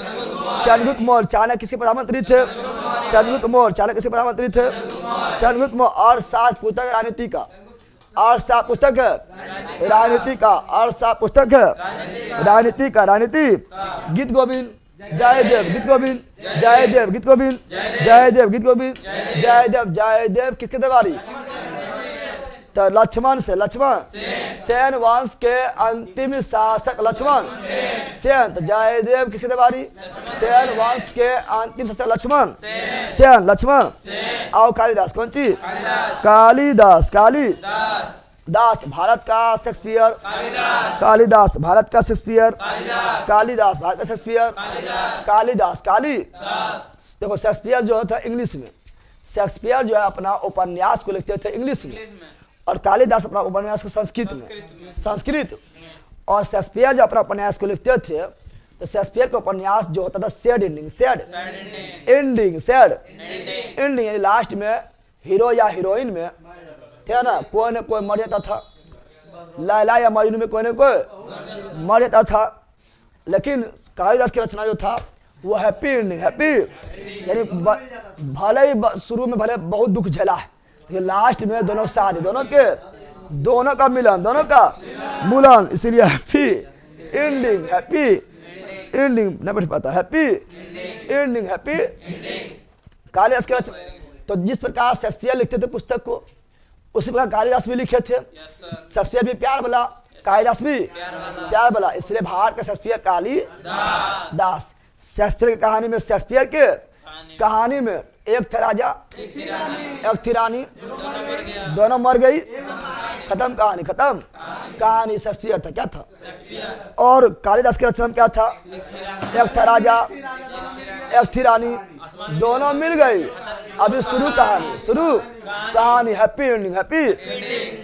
चंद्रगुप्त मौर्य, चाणक्य किसके प्रधानमंत्री थे, चंद्रगुप्त मौर्य, चाणक्य किसके प्रधानमंत्री थे, चंद्रगुप्त मौर्य। और सात पुस्तक राजनीति का, और सात पुस्तक राजनीति का, और सात पुस्तक राजनीति का, राजनीति गीत गोविंद, जयदेव, गीत गोविंद, जयदेव, गीत गोविंद, जयदेव, गीत गोविंद, जयदेव, जयदेव किसके दरबारी, तो लक्ष्मण से, लक्ष्मण सेन वंश के अंतिम शासक लक्ष्मण सेन, तो जयदेव किसके दरबारी, सेन वंश के अंतिम शासक लक्ष्मण सेन, लक्ष्मण। और कालिदास, कौन चीज, कालिदास, कालिदास भारत का शेक्सपियर, कालिदास भारत का शेक्सपियर, कालिदास भारत का शेक्सपियर, कालिदास, कालिदास देखो शेक्सपियर जो था इंग्लिश में, शेक्सपियर जो है अपना उपन्यास को लिखते थे इंग्लिश में, और कालिदास अपना उपन्यास को संस्कृत में, संस्कृत। और शेक्सपियर जो अपना उपन्यास को लिखते थे तो शेक्सपियर का उपन्यास जो होता था sad ending, sad ending, sad ending, यानी लास्ट में हीरो या हीरोइन में थे ना कोई न कोई मर जाता था, लैला या मजनू में कोई न कोई मर जाता था। लेकिन कालिदास की रचना जो था वो हैप्पी एंडिंग, हैप्पी यानी भले ही शुरू में भले बहुत दुख झेला है, लेकिन लास्ट में दोनों शादी, दोनों का मिलन, दोनों का मिलन, इसीलिए हैप्पी एंडिंग, हैप्पी एंडिंग नहीं बैठ पाता, हैप्पी एंडिंग, हैप्पी कालिदास की रचना। तो जिस प्रकार शेक्सपियर लिखते थे पुस्तक को उसी प्रकार कालिदास भी लिखे थे। शेक्सपियर भी प्यार वाला, कालिदास भी प्यार वाला, इसलिए भारत का शेक्सपियर कालिदास। शेक्सपियर की कहानी में, शेक्सपियर के कहानी में एक था राजा, एक थी रानी, दोनों मर गई, खत्म कहानी, खत्म कहानी। शेक्सपियर था, क्या था। और कालिदास की रचना में क्या था, एक था राजा, एक थी रानी, दोनों मिल गई, अभी शुरू कहानी, शुरू कहानी, हैप्पी एंडिंग, हैप्पी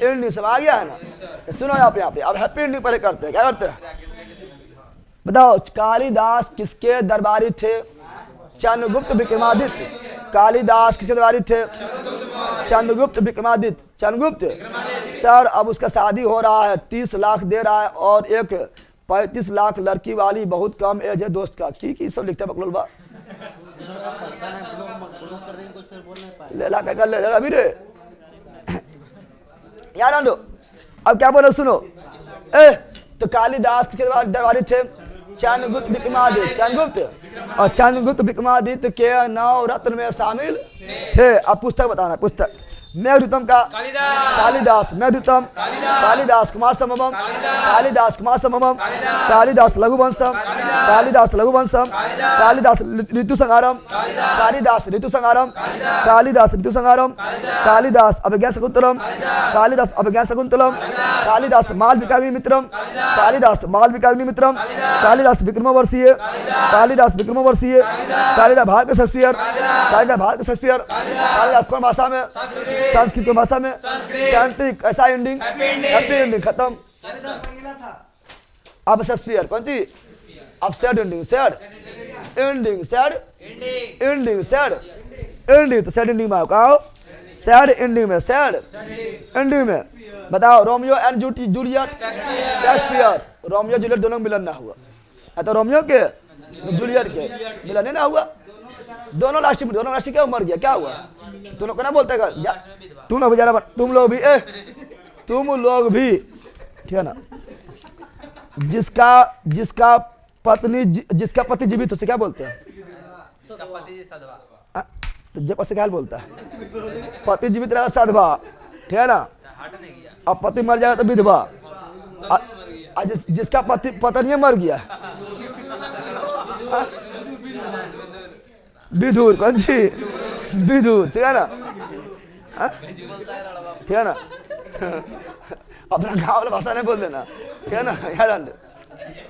एंडिंग सब आ गया है ना। सुनो यहाँ पे अब हैप्पी एंडिंग पहले करते हैं। क्या करते हैं बताओ? कालिदास किसके दरबारी थे? चंद्रगुप्त विक्रमादित्य। कालिदास किसके दरबारी थे? चंद्रगुप्त विक्रमादित्य। चंद्रगुप्त सर, अब उसका शादी हो रहा है, 30 लाख दे रहा है और एक 35 लाख लड़की वाली बहुत कम एज है दोस्त का। की सब लिखते हैं बकलोल बा लेला क्या कर ले अभी रे यार आंदो। अब क्या बोलो सुनो। तो कालिदास किसके दरबारी थे? चंद्रगुप्त विक्रमादित्य। चंद्रगुप्त और चंद्रगुप्त विक्रमादित्य के 9 रत्न में शामिल थे। अब पुस्तक बताना। पुस्तक मेघदूतम का कालिदास, मेघदूतम कालिदास कुमार संभवम, कालिदास कुमार संभवम, कालिदास लघुवंशम, कालिदास लघुवंशम, कालिदास ऋतु संहारम, कालिदास ऋतु संहारम, कालिदास ऋतु संहारम, कालिदास अभिज्ञान शकुंतलम, कालिदास अभिज्ञान शकुंतलम, कालिदास मालविकाग्नि मित्रम, कालिदास मालविकाग्नि मित्रम, कालिदास विक्रमवर्षीय, कालिदास विक्रमवर्षीय, कालिदास भारत के शेक्सपियर, कालिदास भारत के शेक्सपियर, कालिदास कौन भाषा में? संस्कृत की भाषा में। सेंट्रिक ऐसा एंडिंग, हैप्पी एंडिंग खत्म। अब शेक्सपियर कौन थी? अब sad ending, sad ending, sad ending, sad ending. तो सैड एंडिंग में कहा, सैड एंडिंग में, सैड एंडिंग में बताओ। Romeo and Juliet, Shakespeare. Romeo Juliet दोनों मिलन ना हुआ, तो रोमियो के जूलियट के मिलन ना हुआ। दोनों लास्ट में क्या मर गया? क्या हुआ? तुम लोग को ना बोलते तुम लोग भी, तुम लोग भी ठीक है ना। जिसका पति जीवित उसे क्या बोलते हैं? तो जब से क्या बोलता है? पति जीवित रहेगा साधवा, ठीक है ना। अब पति मर जाएगा तो विधवा। जिसका पत्नी मर गया विधुर। कौन सी? विधुर, ठीक है ना। ठीक है ना। अपना गाँव वाला भाषा नहीं बोल देना, ठीक है ना। याद।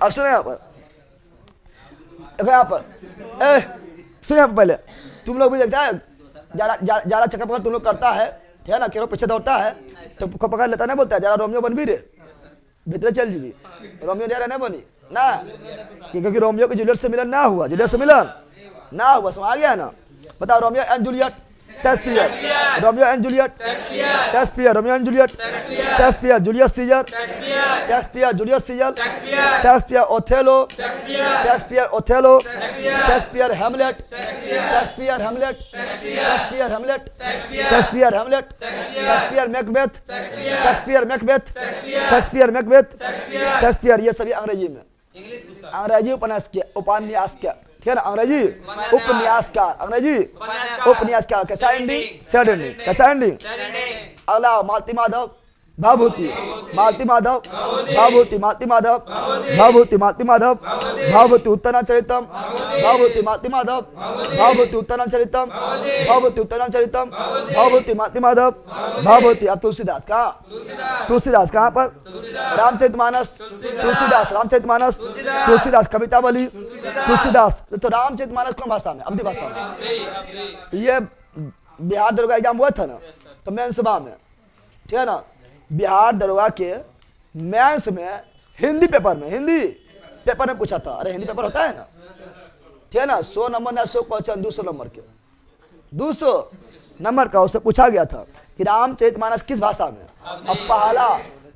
अब सुनो यहाँ पर, देखो यहाँ पर, सुनो यहाँ पर पहले। तुम लोग भी देखता है जाला चक्कर पकड़ तुम लोग करता है, ठीक है ना। केरो पीछे दौड़ता है तो पकड़ लेता नहीं बोलता है जरा रोमियो बन भी रे भीतर चल जी। रोमियो जरा नहीं बनी ना, क्योंकि रोमियो के जूलियट से मिलन ना हुआ, जूलियट से मिलन ना हुआ। समझ आ गया ना। बताओ Romeo and Juliet, Shakespeare. Romeo and Juliet, Shakespeare. Romeo and Juliet, Shakespeare. Julius Caesar, Shakespeare. Julius Caesar, Shakespeare. Othello, Shakespeare. Othello, Shakespeare. Hamlet, Shakespeare. Hamlet, Shakespeare. Hamlet, Shakespeare. Hamlet, Shakespeare. Macbeth, Shakespeare. Macbeth, Shakespeare. Macbeth, Shakespeare. ये सभी अंग्रेजी में, अंग्रेजी उपन्यास क्या, ठीक है ना। अंग्रेजी उपन्यासकार, अंग्रेजी उपन्यासकार। कैसा एंडिंग? Sad ending. कैसा एंडिंग? अगला मालती माधव भाभूति, मालती माधव भाभूति, मालती माधव भाभूति, मालती माधव भाभूति उत्तराचरितम, भाभूति मालती माधव भाभूति उत्तराचरितम, भाभूति उत्तराचरितम, भाभूति मालती माधव भाभूति। अब तुलसीदास कहाँ? तुलसीदास कहाँ पर? रामचरितमानस, तुलसीदास। रामचरितमानस, तुलसीदास। कवितावली, तुलसीदास। तो रामचरितमानस कौन भाषा में? अवधी भाषा में। ये बिहार दरोगा एग्जाम हुआ था ना, तो मेन सभा में, ठीक है ना। बिहार दरोगा के मेंस में हिंदी पेपर में पूछा था। अरे हिंदी पेपर होता है ना, ठीक है ना। 100 नंबर ना 100 क्वेश्चन 200 नंबर के, 200 नंबर का उससे पूछा गया था कि रामचरितमानस किस भाषा में। अब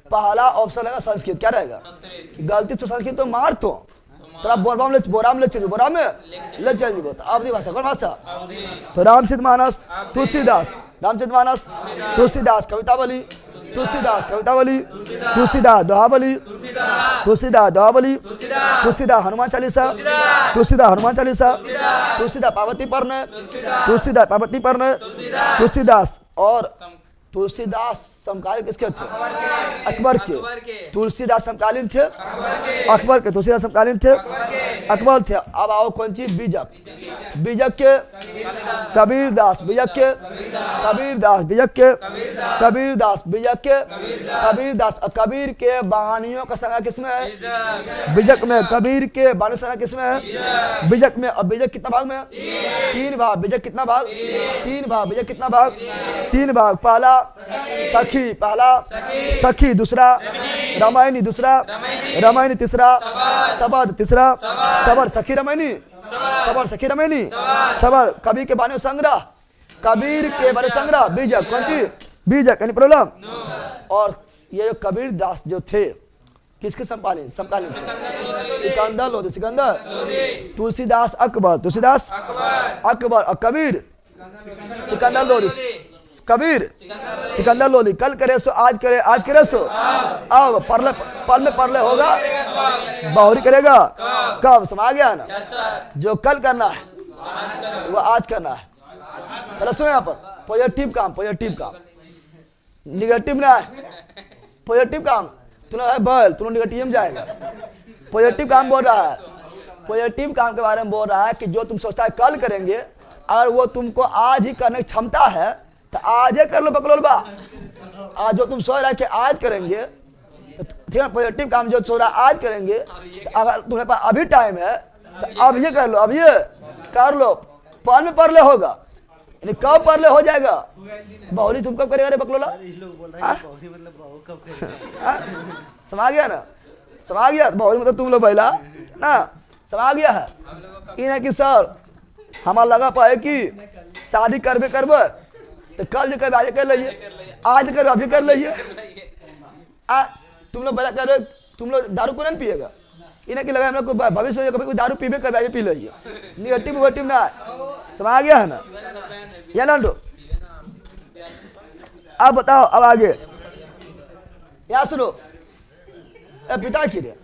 पहला ऑप्शन है संस्कृत। क्या रहेगा? गलती से संस्कृत तो मार तो तोरा बोरा में ले चल जीवो। अवधी भाषा कौन भाषा? तो रामचरितमानस तुलसीदास, रामचरितमानस तुलसीदास। कवितावली तुलसीदास, कवितावली तुलसीदास। दोहावली तुलसीदास, दोहावली तुलसीदास। हनुमान चालीसा, तुलसीदास। हनुमान चालीसा, तुलसीदास। पार्वती परने, तुलसीदास। पार्वती परने, तुलसीदास। और तुलसीदास समकालीन किसके थे? अकबर के। तुलसीदास समकालीन थे अकबर के। तुलसीदास समकालीन थे अकबर थे। अब आओ कौन सी बीजक, बीजक के कबीरदास, बीजक के कबीरदास, बीजक के कबीरदास, बीजक के कबीरदास। कबीर के वाणियों का संज्ञा किसमें है? बीजक में। कबीर के वाणी संज्ञा किसमें है? बीजक में। अब बीजक कितना भाग में है? 3 भाग। बीजक कितना भाग? 3 भाग। बीजक कितना भाग? 3 भाग। पहला सखी, पहला सखी, दूसरा रामायणी, दूसरा रामायणी, तीसरा सबद, तीसरा सबर, सखी रामायणी, सबर, सखी रामायणी, सबर। कबीर के वाणी संग्रह, कबीर के वाणी संग्रह बीजक। कौन सी? बीजक। Any problem? और ये जो कबीर दास जो थे किसके समकालीन? समकालीन सिकंदर लोधी, सिकंदर तुलसीदास अकबर, तुलसीदास अकबर। और कबीर सिकंदर लोधी, कबीर सिकंदर लोधी। कल करे सो आज करे, आज करे सो अब, परले पल में परले होगा, बाहुरी करेगा कब? समझ गया ना? जो कल करना है वो आज करना है। पहले सुनो यहाँ पर, पॉजिटिव काम, पॉजिटिव काम, निगेटिव ना है। पॉजिटिव काम तूने है बल, तूने निगेटिव में जाएगा। पॉजिटिव काम बोल रहा है, पॉजिटिव काम के बारे में बोल रहा है कि जो तुम सोचता है कल करेंगे, अगर वो तुमको आज ही करने की क्षमता है तो आज ही कर लो बकलोल बा। आज जो तुम सोच रहा है कि आज करेंगे, ठीक है, पॉजिटिव काम जो सोच रहा है आज करेंगे, तो अगर तुम्हारे पास अभी टाइम है तो अब ये कर लो, अब ये कर लो, पान में परले होगा। कब परले हो जाएगा? बाहुली तुम कब करेगा रे बकलोला? समझ गया ना? समझ गया? बाहुली मतलब तुम लोग बैला ना, समझ गया है? इन्हें कि सर हमारा लगा पाए कि शादी करबे करबे तो कल जो कर आज कर लीजिए, आज कर अभी कर लीजिए। तुम लोग बता कर रहे, तुम लोग दारू को नहीं पिएगा। इन्हें कि लगा हम लोग भविष्य में कभी कोई दारू पीबे कर आज पी लीजिए। निगेटिव वोटिव ना, समझ गया है ना? या ना? अब बताओ, अब आगे यहाँ सुनो। पिता की रे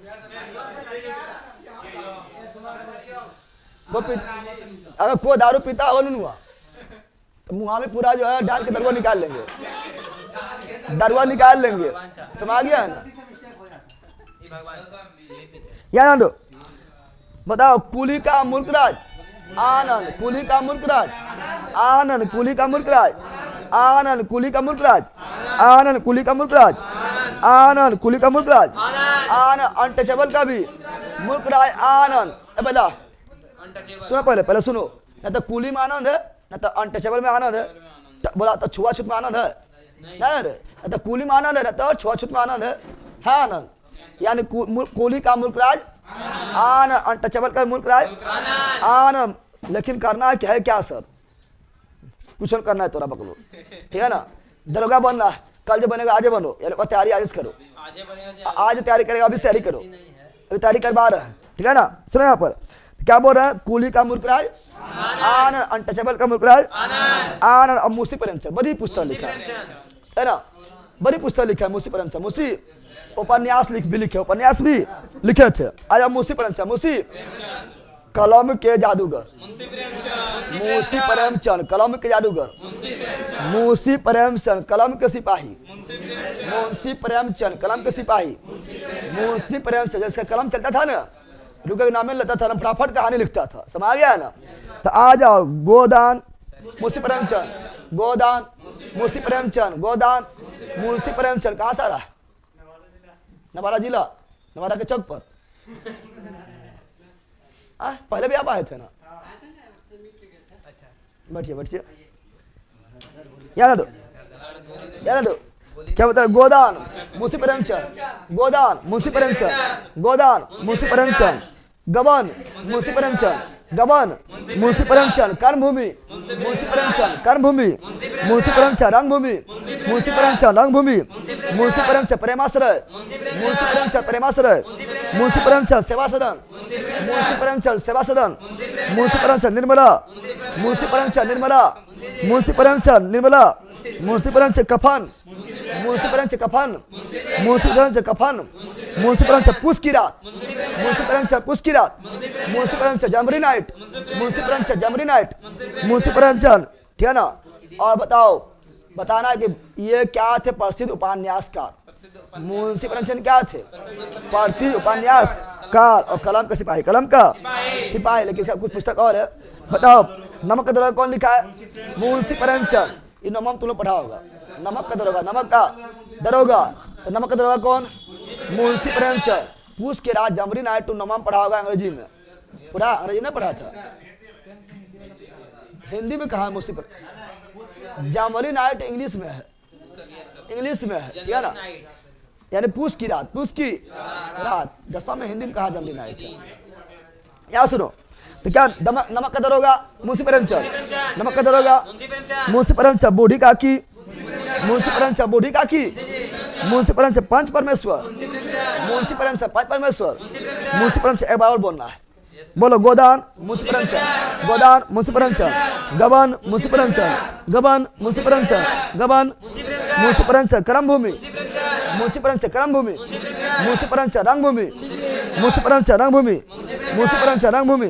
अगर कोई दारू पीता हो नहीं हुआ तो मुँह में पूरा जो है डाल के दरवा निकाल लेंगे, दरवा निकाल लेंगे। समझ गया है ना? या ना? बताओ, कुली का मुल्क राज आनंद, कुली का मुल्क राज आनंद, कुली का मुल्क राज आनंद, कुली का मुल्क राज आनंद, कुली का मुल्क राज आनंद, कुली का मुल्क राज आनंद। अनटचेबल का भी मुल्क राज आनंद। पहला सुनो, पहले पहले सुनो। ना तो कुली में आनंद है, ना तो अनटचेबल में आनंद है। बोला तो छुआछूत में आनंद है ना रे? ना तो कुली में आनंद है, ना तो छुआछूत में आनंद है। हाँ आनंद, यानी कुली का मुल्क राज आनंद, अनटचेबल का मुल्क राज आनंद। लेकिन करना क्या है? क्या सर? कुछ करना है तोरा बकलो, ठीक है ना? दरोगा बनना है, कल जो बनेगा आज बनो, यानी तैयारी आज करो, आज तैयारी करेगा, अभी तैयारी करो, अभी तैयारी करवा रहे हैं, ठीक है ना? सुनो यहाँ पर क्या बोल रहे हैं? कुली का मुल्क राज आनंद, अनटचेबल का मुल्क राज आनंद। अब मुंशी प्रेमचंद बड़ी पुस्तक लिखा है ना, बड़ी पुस्तक लिखा है मुंशी प्रेमचंद। मुंशी उपन्यास भी लिखे, उपन्यास भी लिखे थे। आज मुंशी प्रेमचंद, मुंशी कलम के जादूगर, मुंशी प्रेमचंद कलम के जादूगर, मुंशी प्रेमचंद कलम के सिपाही, मुंशी प्रेमचंद कलम के सिपाही, मुंशी प्रेमचंद जिसका कलम चलता था ना, रुके नामे लेता था ना, फटाफट कहानी लिखता था। समझ गया ना? तो आ जाओ, गोदान मुंशी प्रेमचंद, गोदान मुंशी प्रेमचंद, गोदान मुंशी प्रेमचंद। कहाँ से आ रहा है? नवादा जिला, नवादा के चौक पर। पहले भी आप आए थे ना? बैठिए बैठिए, याद दो, याद दो। क्या बता? गोदान मुंशी प्रेमचंद, गोदान मुंशी प्रेमचंद, गोदान मुंशी प्रेमचंद, गबन मुंशी प्रेमचंद, गबन मुंशी प्रेमचंद, कर्मभूमि मुंशी प्रेमचंद, कर्मभूमि मुंशी प्रेमचंद, रंगभूमि मुंशी प्रेमचंद, रंगभूमि मुंशी प्रेमचंद, प्रेमाश्रय मुंशी प्रेमचंद, प्रेमाश्रय मुंशी प्रेमचंद, सेवा सदन मुंशी प्रेमचंद, सेवा सदन मुंशी प्रेमचंद, निर्मला मुंशी प्रेमचंद, निर्मला मुंशी प्रेमचंद, निर्मला मुंशी प्रेमचंद, कफन मुंशी प्रेमचंद, कफन मुंशी प्रेमचंद, कफन मुंशी प्रेमचंद, पुष की रात मुंशी प्रेमचंद, पुष की रात मुंशी प्रेमचंद, जमरी नाइट मुंशी प्रेमचंद, जमरी नाइट मुंशी प्रेमचंद, ठीक है ना? और बताओ, बताना कि ये क्या थे प्रसिद्ध उपन्यासकार? मुंशी प्रेमचंद क्या थे? पार्थी उपन्यास कार और कलम का सिपाही, कलम का सिपाही। लेकिन इसका कुछ पुस्तक और है, बताओ। नमक का दरोगा कौन लिखा है? मुंशी प्रेमचंद। ये नमक तुम लोग पढ़ा होगा, नमक का दरोगा, नमक का दरोगा। तो नमक का दरोगा कौन? मुंशी प्रेमचंद। पूछ के राज जमरी नायक टू नमक पढ़ा होगा अंग्रेजी में, पूरा अंग्रेजी में पढ़ा था, हिंदी में कहा मुंशी प्रेमचंद। जमरी नाइट इंग्लिश में है, इंग्लिश में है, ठीक है ना? यानी पूछ की रात, पूछ की रात 10वां में हिंदी में कहा जमरी नाइट है। यहाँ सुनो, तो क्या नमक का दरोगा मुंशी प्रेमचंद, नमक का दरोगा मुंशी प्रेमचंद। बूढ़ी काकी मुंशी प्रेमचंद, बूढ़ी काकी मुंशी प्रेमचंद। पंच परमेश्वर मुंशी प्रेमचंद, पंच परमेश्वर मुंशी प्रेमचंद। एक बार और बोलना है, बोलो। गोदान मुंशी प्रेमचंद, गोदान मुंशी प्रेमचंद। गबन मुंशी प्रेमचंद, गबन मुंशी प्रेमचंद, गबन मुंशी प्रेमचंद। कर्मभूमि मुंशी प्रेमचंद, कर्मभूमि मुंशी प्रेमचंद। रंगभूमि मुंशी प्रेमचंद, रंगभूमि मुंशी प्रेमचंद, रंगभूमि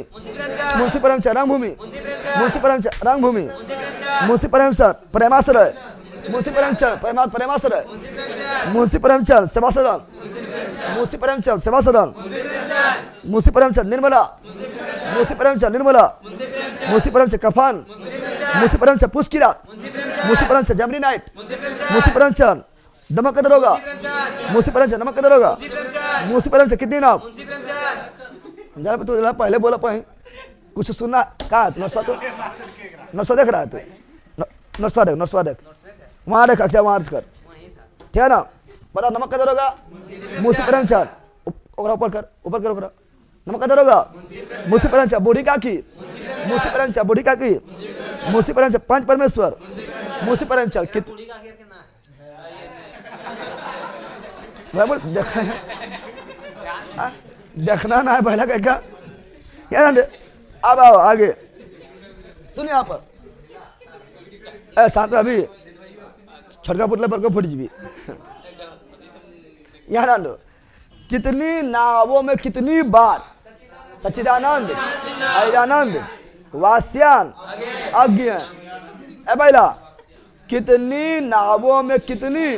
मुंशी प्रेमचंद, रंगभूमि मुंशी प्रेमचंद, रंगभूमि मुंशी प्रेमचंद। प्रेमाश्रय मुंशी प्रेमचंद, प्रेमाश्रय मुंशी प्रेमचंद। सेवा सदन मुंशी प्रेमचंद, सेवा सदन मुंशी प्रेमचंद। निर्मला मुंशी प्रेमचंद, निर्मला मुंशी प्रेमचंद। कफन मुंशी प्रेमचंद, पूछ की रात मुंशी प्रेमचंद। जमरी नाइट मुंशी प्रेमचंद। नमक का दरोगा मुंशी प्रेमचंद, नमक का दरोगा मुंशी प्रेमचंद। कितनी नाम? जरा तो पहले बोला पाए कुछ सुनना। कहा नर्सवा, तो नर्सवा देख रहा है, तो नर्सवा देख, नर्सवा देख, वहां देख, अच्छा वहां कर, ठीक है ना? बता। नमक का दरोगा मुंशी प्रेमचंद, ऊपर कर, ऊपर कर, ऊपर। नमक का दरोगा मुंशी प्रेमचंद। बूढ़ी काकी मुंशी प्रेमचंद, बूढ़ी काकी मुंशी प्रेमचंद। पंच परमेश्वर मुंशी प्रेमचंद। देखना ना है पहला क्या क्या। अब आओ आगे, सुन यहाँ पर। साथ अभी छोटका पुतला पर को फुट जी यहाँ ना लो। कितनी नावों में कितनी बार सच्चिदानंद, अहिरानंद, वास्यान, अज्ञ। ए बैला, कितनी नावों में कितनी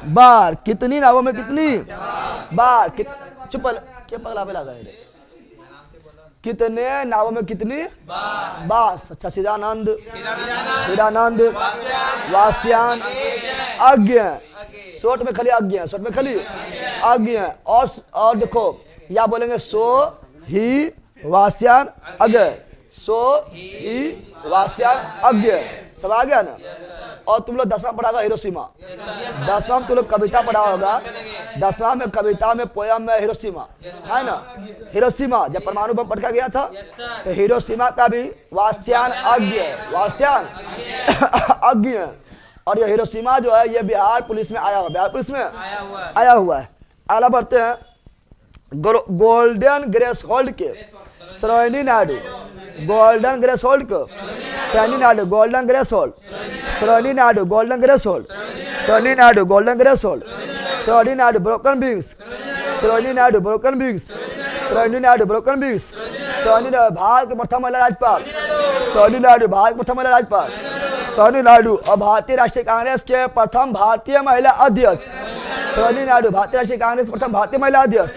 बार, कितनी नावों में कितनी बार, चुप क्या पगला पे लगा है? कितने नावों में कितनी बार सच्चिदानंद, हिरानंद, वास्यान, अज्ञ। शॉर्ट में खाली अज्ञ, शॉर्ट में खाली अज्ञ। और देखो या बोलेंगे सो ही वास्यान अज्ञ, सो ही वास्यान अज्ञ। सब आ गया ना? और तुम लोग 10वां पढ़ा होगा हिरोशिमा, 10वां में तुम लोग कविता पढ़ा होगा, 10वां में कविता में पोयम में हिरोशिमा है ना? हिरोशिमा जब परमाणु बम पटका गया था, तो हिरोशिमा का भी वास्यान अज्ञ, वास्यान अज्ञ। और ये हिरोशिमा जो है ये बिहार पुलिस में आया हुआ, बिहार पुलिस में आया हुआ है। अगला बढ़ते हैं। गोल्डन ग्रेस होल्ड के Sarojini Naidu, golden threshold को Sarojini Naidu, golden threshold Sarojini Naidu, golden threshold Sarojini Naidu, golden threshold Sarojini Naidu. Broken wings Sarojini Naidu, broken wings Sarojini Naidu, broken wings Sarojini Naidu. Bharat के प्रथम महिला राज्यपाल सरोजिनी नायडू, भारत के प्रथम महिला राज्यपाल सरोजिनी नायडू। और भारतीय राष्ट्रीय कांग्रेस के प्रथम भारतीय महिला अध्यक्ष सरोजिनी नायडू, भारतीय राष्ट्रीय कांग्रेस के प्रथम भारतीय महिला अध्यक्ष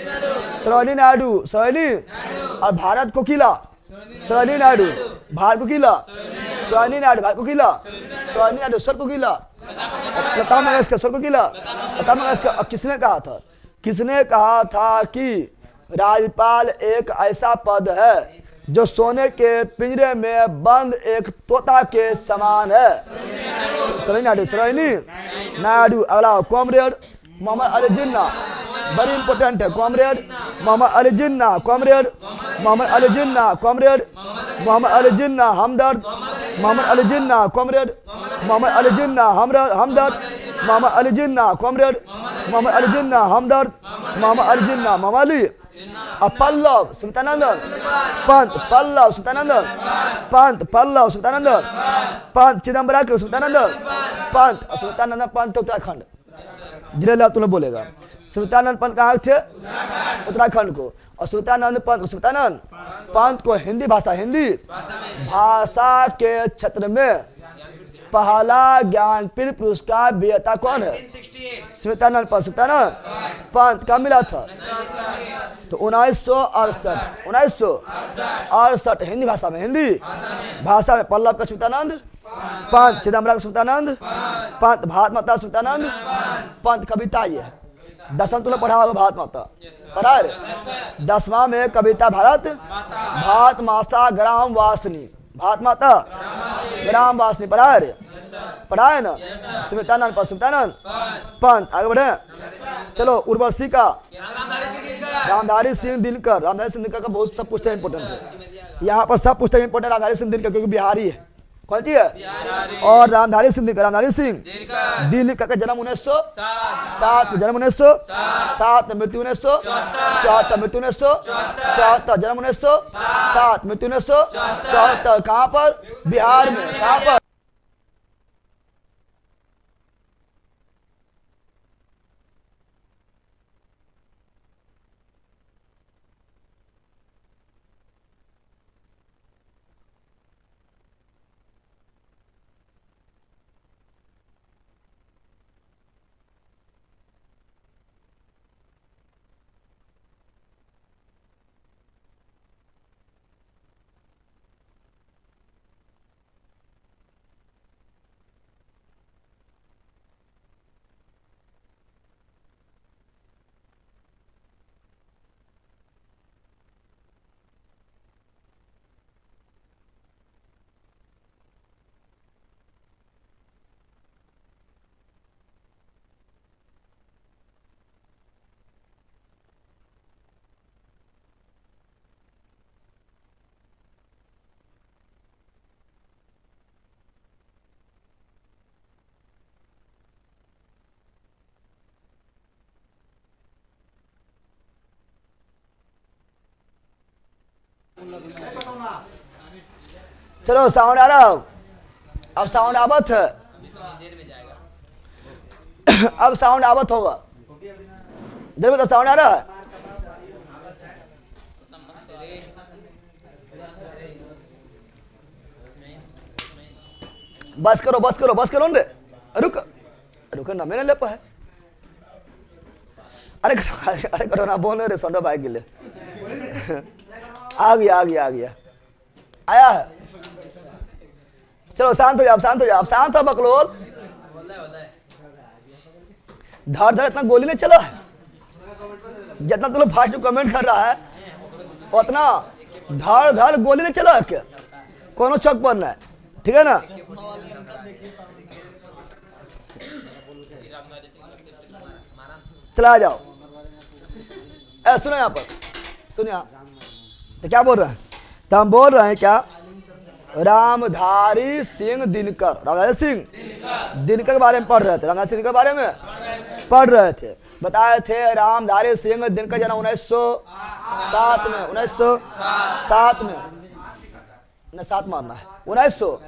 सरोजिनी नायडू, सरोजिनी। और भारत को किला सरोजिनी नायडू, भारत को किला सरोजिनी नायडू, भारत को किला सरोजिनी नायडू। स्वर को किला लता मंगेशकर, स्वर को किला लता मंगेशकर। किसने कहा था? किसने कहा था कि राज्यपाल एक ऐसा पद है जो सोने के पिंजरे में बंद एक तोता के समान है? सरोजिनी नायडू, सरोजिनी नायडू। अगला comrade Mohammad Ali Jinnah, very important है। Comrade Mohammad Ali Jinnah, comrade Mohammad Ali Jinnah, comrade Mohammad Ali Jinnah हमदर्द, मोहम्मद अली जिन्ना, कॉमरेड मोहम्मद अली जिन्ना हमदर्द, मोहम्मद अली जिन्ना, कॉमरेड मोहम्मद अली जिन्ना हमदर्द, मोहम्मद अली जिन्ना, मोहम्मद अली। पल्लव सुल्तानंदन पंत, पल्लव सुल्तानंदन पंत, पल्लव सुल्तानंदन पंत। चिदम्बरा सुल्तानंदन पंत, सुल्तानंदन पंत उत्तराखंड जिले तुम बोलेगा। सुल्तानंद पंत कहाँ थे? उत्तराखंड को। और सुल्तानंद पंत, सुल्तानंद पंत को हिंदी भाषा, हिंदी भाषा के क्षेत्र में पहला ज्ञानपीठ पुरस्कार विजेता कौन है? स्मितानंद पंत। कब मिला था? तो 1968 हिंदी भाषा में पल्लव का स्मितानंद पंत, चिदम्बरम का स्मितानंद पंत, भारत माता स्मितानंद पंत। कविता ये है 10वां तुमने पढ़ा होगा, भारत माता पढ़ा है? 10वां में कविता भारत माता ग्राम वासनी, भारत माता ग्राम वासनी पढ़ा है ना? स्मितानंद पंत। आगे बढ़े, चलो उर्वशी का रामधारी सिंह दिनकर का बहुत सब पुस्तक इंपोर्टेंट है। यहाँ पर सब पुस्तक इंपोर्टेंट रामधारी सिंह दिनकर, क्योंकि बिहारी है। कौन सी है? और रामधारी सिंह दिनकर का जन्म 1907, जन्म 1907, मृत्यु 1974, मृत्यु 1974, जन्म 1907, मृत्यु 1974। कहाँ पर? बिहार में। कहाँ पर? चलो साउंड आ रहा, अब साउंड आवत है, अब साउंड आवत होगा, देर में तो साउंड आ रहा है। बस करो रे, रुक ना, मैंने ले पाए। अरे करो ना, बोल रे सोडा भाई के लिए। आ गया आया है। चलो शांत हो जाओ, शांत हो बकलोल। धड़ इतना गोली नहीं चला है, जितना तुम लोग फास्ट कमेंट कर रहा है उतना धड़ गोली नहीं चला है क्या? कोनो चौक पर ना है, ठीक है ना? चला जाओ। सुनो यहाँ पर, सुनिए, तो क्या बोल रहे हैं? तो हम बोल रहे हैं क्या, रामधारी सिंह दिनकर, रामधारी सिंह दिनकर के बारे में पढ़ रहे थे, रामधारी सिंह के बारे में पढ़ रहे थे। बताए थे रामधारी सिंह दिनकर जन्म 1907 में, 1907 में, 7 मारना है, 1900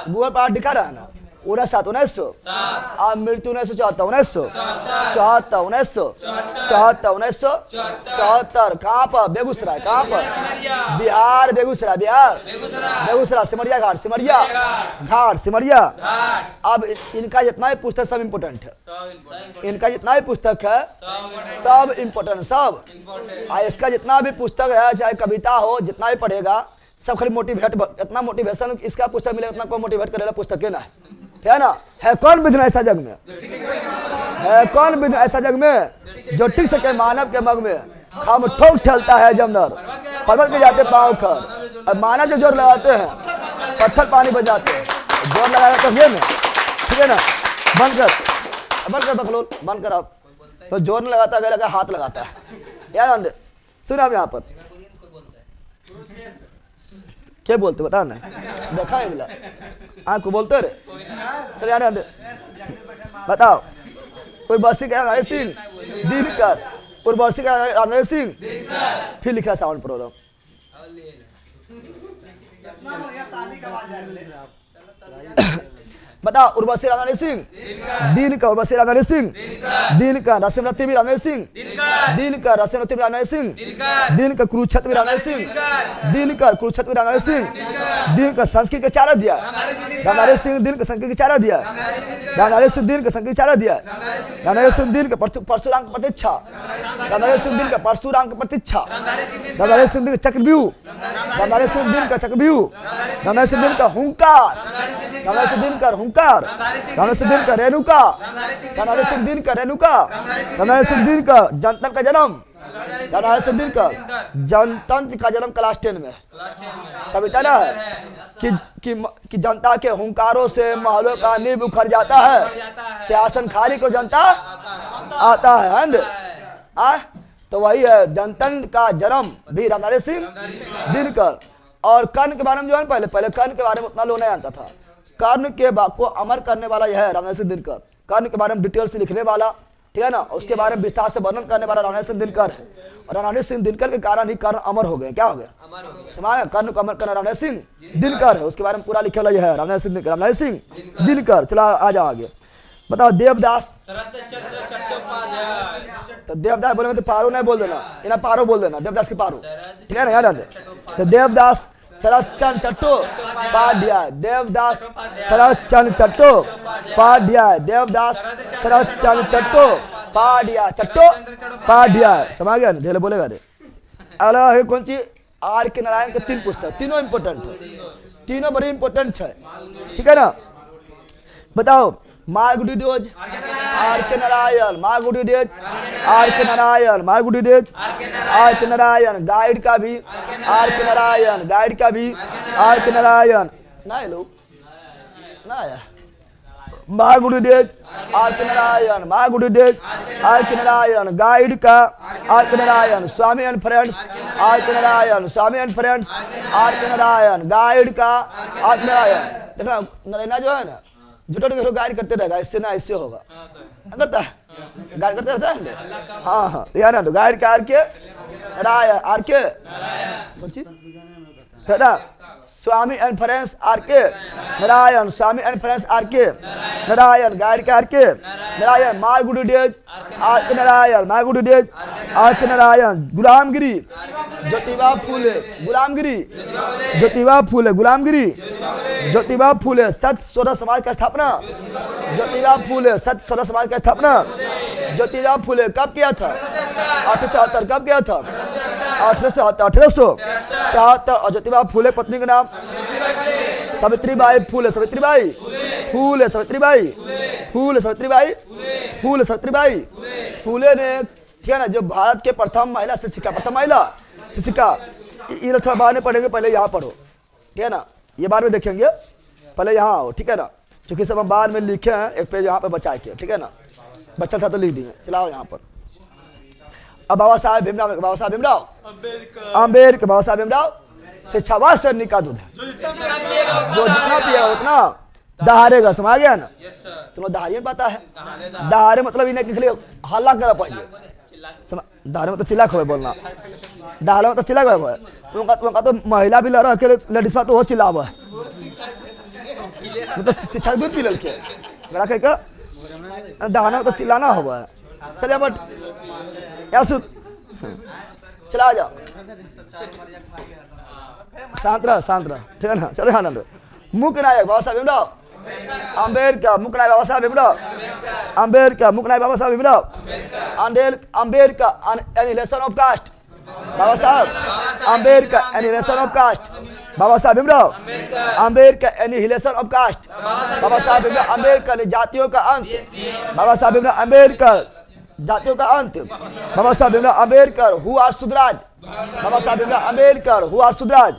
गूगल पर दिखा रहा है ना, 1900 और मृत्यु 1974, कहाँ पर? बेगूसराय। कहाँ पर? बिहार, बेगूसराय, सिमरिया घाट। अब इनका जितना भी पुस्तक सब इम्पोर्टेंट है, इनका जितना भी पुस्तक है सब इम्पोर्टेंट, सब। और इसका जितना भी पुस्तक है, चाहे कविता हो, जितना भी पढ़ेगा सब खाली मोटिवेट, इतना मोटिवेशन इसका पुस्तक मिलेगा, इतना कोई मोटिवेट करेगा पुस्तक है ना, है ना? है कौन विद्वान ऐसा जग में? है कौन विद्वान ऐसा जग में जो ठीक सके मानव के मग में? खाम ठोक ठहलता है जमनर, पर्वत के जाते पाँव खर, और मानव जो जोर लगाते हैं पत्थर पानी बजाते हैं, जोर लगाएगा तो ये ना, ठीक है ना? बंद कर बकलोल, बंद कर। आप तो जोर नहीं लगाता, अगर हाथ लगाता है यार। सुना आप यहाँ पर क्या बोलते बता ना, देखा है मिला आँख को बोलते रे। चल यार बताओ, उर्वशी का रामधारी सिंह दिनकर, उर्वशी का रामधारी सिंह, फिर लिखा साउंड प्रोग्राम। बताओ उर्वशी रामधारी सिंह, दिन का उर्वशी रामधारी सिंह, दिन का नरसिम्हरत्न भी रामधारी सिंह, दिन का नरसिम्हरत्न भी रामधारी सिंह, दिन का कुरुक्षेत्र भी रामधारी सिंह, दिन का कुरुक्षेत्र भी रामधारी सिंह, दिन का संस्कृत के चारा दिया रामधारी सिंह, दिन का संस्कृत के चारा दिया रामधारी सिंह, दिन का संस्कृत चारा दिया रामधारी सिंह, दिन का परशुराम की प्रतीक्षा रामधारी सिंह, दिन का परशुराम की प्रतीक्षा रामधारी सिंह, दिन का चक्रव्यूह रामधारी सिंह, दिन का चक्रव्यूह रामधारी सिंह, दिन का हुंकार रामधारी सिंह, दिन का हुंकार रामधारी सिंह, दिन का रेणुका रामधारी सिंह, दिन का रेणुका रामधारी सिंह, दिन का जनतंत्र का जन्म रामधारी सिंह, दिन का जनतंत्र का जन्म क्लास 10 में कविता ना कि जनता के हुंकारों से महलों का नींव उखड़ जाता है, सिंहासन खाली को जनता आता है। तो वही है जनतंत्र का जन्म भी रामधारी सिंह दिनकर। और कर्ण के बारे में जो है पहले कर्ण के बारे में उतना लोग नहीं जानता था। कर्ण के बात को अमर करने वाला यह है रामधारी सिंह दिनकर। कर्ण के बारे में डिटेल से लिखने वाला, ठीक है ना, उसके बारे में विस्तार से वर्णन करने वाला रामधारी सिंह दिनकर है। और रामधारी सिंह दिनकर के कारण ही कर्ण अमर हो गए। क्या हो गया? समाया कर्ण को अमर करना रामधारी सिंह दिनकर है। उसके बारे में पूरा लिखा हुआ है रामधारी सिंह दिनकर, रामधारी सिंह दिनकर। चला आ जाओ आगे। बताओ देवदास। तो देवदास बोलेंगे तो पारो नहीं बोल देना, इन्हें पारो बोल देना, देवदास की पारो, ठीक है ना, याद आते। तो देवदास शरदचंद्र चट्टोपाध्याय, देवदास शरदचंद्र चट्टोपाध्याय, देवदास शरदचंद्र चट्टोपाध्याय। समझ गया ना? ढेले बोलेगा रे। अगला है कौन सी? आर के नारायण के 3 पुस्तक, तीनों इंपोर्टेंट है, तीनों बड़ी इंपोर्टेंट है, ठीक है ना। बताओ मालगुडी डेज, आर के नारायण, मालगुडी डेज, आर के नारायण, मालगुडी डेज, आर के नारायण, गाइड का भी आर के नारायण, गाइड का भी आर के नारायण। ना लोग ना यार, मालगुडी डेज, आर के नारायण, मालगुडी डेज, आर के नारायण, गाइड का आर के नारायण, स्वामी एंड फ्रेंड्स, आर के नारायण, स्वामी एंड फ्रेंड्स, आर के नारायण, गाइड का आर के नारायण। देखना नरेना जो है ना, झूठा तो गाइड करते रहेगा, इससे ना इससे होगा, करता है गाइड करते रहता है। हाँ हाँ यार ना, तो गाइड का आर के राय, आर के स्वामी एंड फ्रेंड्स आर के नारायण, स्वामी एंड फ्रेंड्स आर के नारायण, गाइड के आर के नारायण, मालगुडी डेज आर के नारायण, मालगुडी डेज आर के नारायण, गुलामगिरी ज्योतिबा फूले, गुलामगिरी ज्योतिबा फूले, गुलामगिरी ज्योतिबा फूले, सत्य स्वरा समाज का स्थापना, ज्योतिबा फूले सत्य स्वरा समाज का स्थापना। ज्योतिबा फूले कब किया था? 1870। कब किया था? 1873। और ज्योतिबा फूले पत्नी का नाम सावित्रीबाई फूले, सावित्रीबाई फूले, सावित्रीबाई फूले, सावित्रीबाई फूले, सावित्रीबाई फूले ने, ठीक है ना, जो भारत के प्रथम महिला शिक्षिका, प्रथम महिला शिक्षिका। ये थोड़ा बाद में पढ़ेंगे, पहले यहाँ पढ़ो, ठीक है ना, ये बाद में देखेंगे, पहले यहाँ आओ, ठीक है ना, क्योंकि सब हम बाद में लिखे हैं, एक पेज यहाँ पे बचा के, ठीक है ना, बच्चा था तो लिख दिए। चलाओ यहाँ पर। अब बाबा साहेब भीमराव, बाबा साहेब भीमराव अम्बेडकर, बाबा साहेब भीमराव शिक्षावाद से निका दूध है, जो जितना पिया उतना दहाड़ेगा। समझ गया ना? तुम्हें दहाड़िए पता है? दहाड़े मतलब इन्हें किस लिए हल्ला करा पाइए, दहाड़े मतलब चिल्ला खोए बोलना, दहाड़े मतलब चिल्ला खोए। उनका तो महिला भी लड़ा अकेले, लेडीज तो वो चिल्ला हुआ है, मतलब शिक्षा दूध पी लड़के दहाना तो चिल्लाना हुआ है। चलिए बट या सुन, चला जाओ, शांत रह, ठीक है ना। चलो हाँ, मुख्य नायक बाबा साहब भीमराव अम्बेडकर, मुख्य नायक बाबा साहब भीमराव अम्बेडकर, मुख्य नायक Baba Saheb Bhimrao Ambedkar, annihilation of caste, Baba Saheb Ambedkar, annihilation of caste, Baba Saheb Bhimrao Ambedkar, annihilation of caste, Baba Saheb Bhimrao Ambedkar, जातियों का अंत, बाबा साहब भीमराव अम्बेडकर, जातियों का अंत, बाबा Saheb Bhimrao Ambedkar, who are सुधराज, Baba Saheb Bhimrao Ambedkar, who are सुधराज,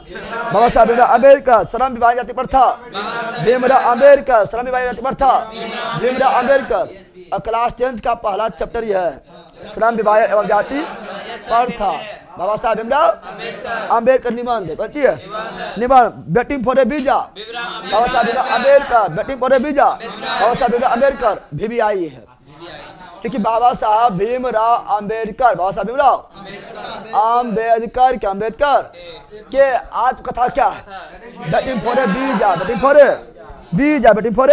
बाबा साहब भीमराव अम्बेडकर, श्रम विभाजन जाति प्रथा, भीमराव अम्बेडकर, श्रम विभाजन जाति प्रथा, भीमराव अम्बेडकर। क्लास 10 का पहला चैप्टर यह है, श्रम विभाजन एवं जाति प्रथा, बाबा साहब भीमराव अम्बेडकर निबंध, बच्ची है निबंध, waiting for a visa, Baba Saheb Bhimrao Ambedkar, waiting for a visa, Baba Saheb Bhimrao Ambedkar, VVI है, क्योंकि बाबा साहब भीमराव अम्बेडकर, बाबा साहब भीमराव अम्बेडकर के आत्मकथा क्या है? Waiting for a visa, waiting for ए बीजा वेटिंग फॉर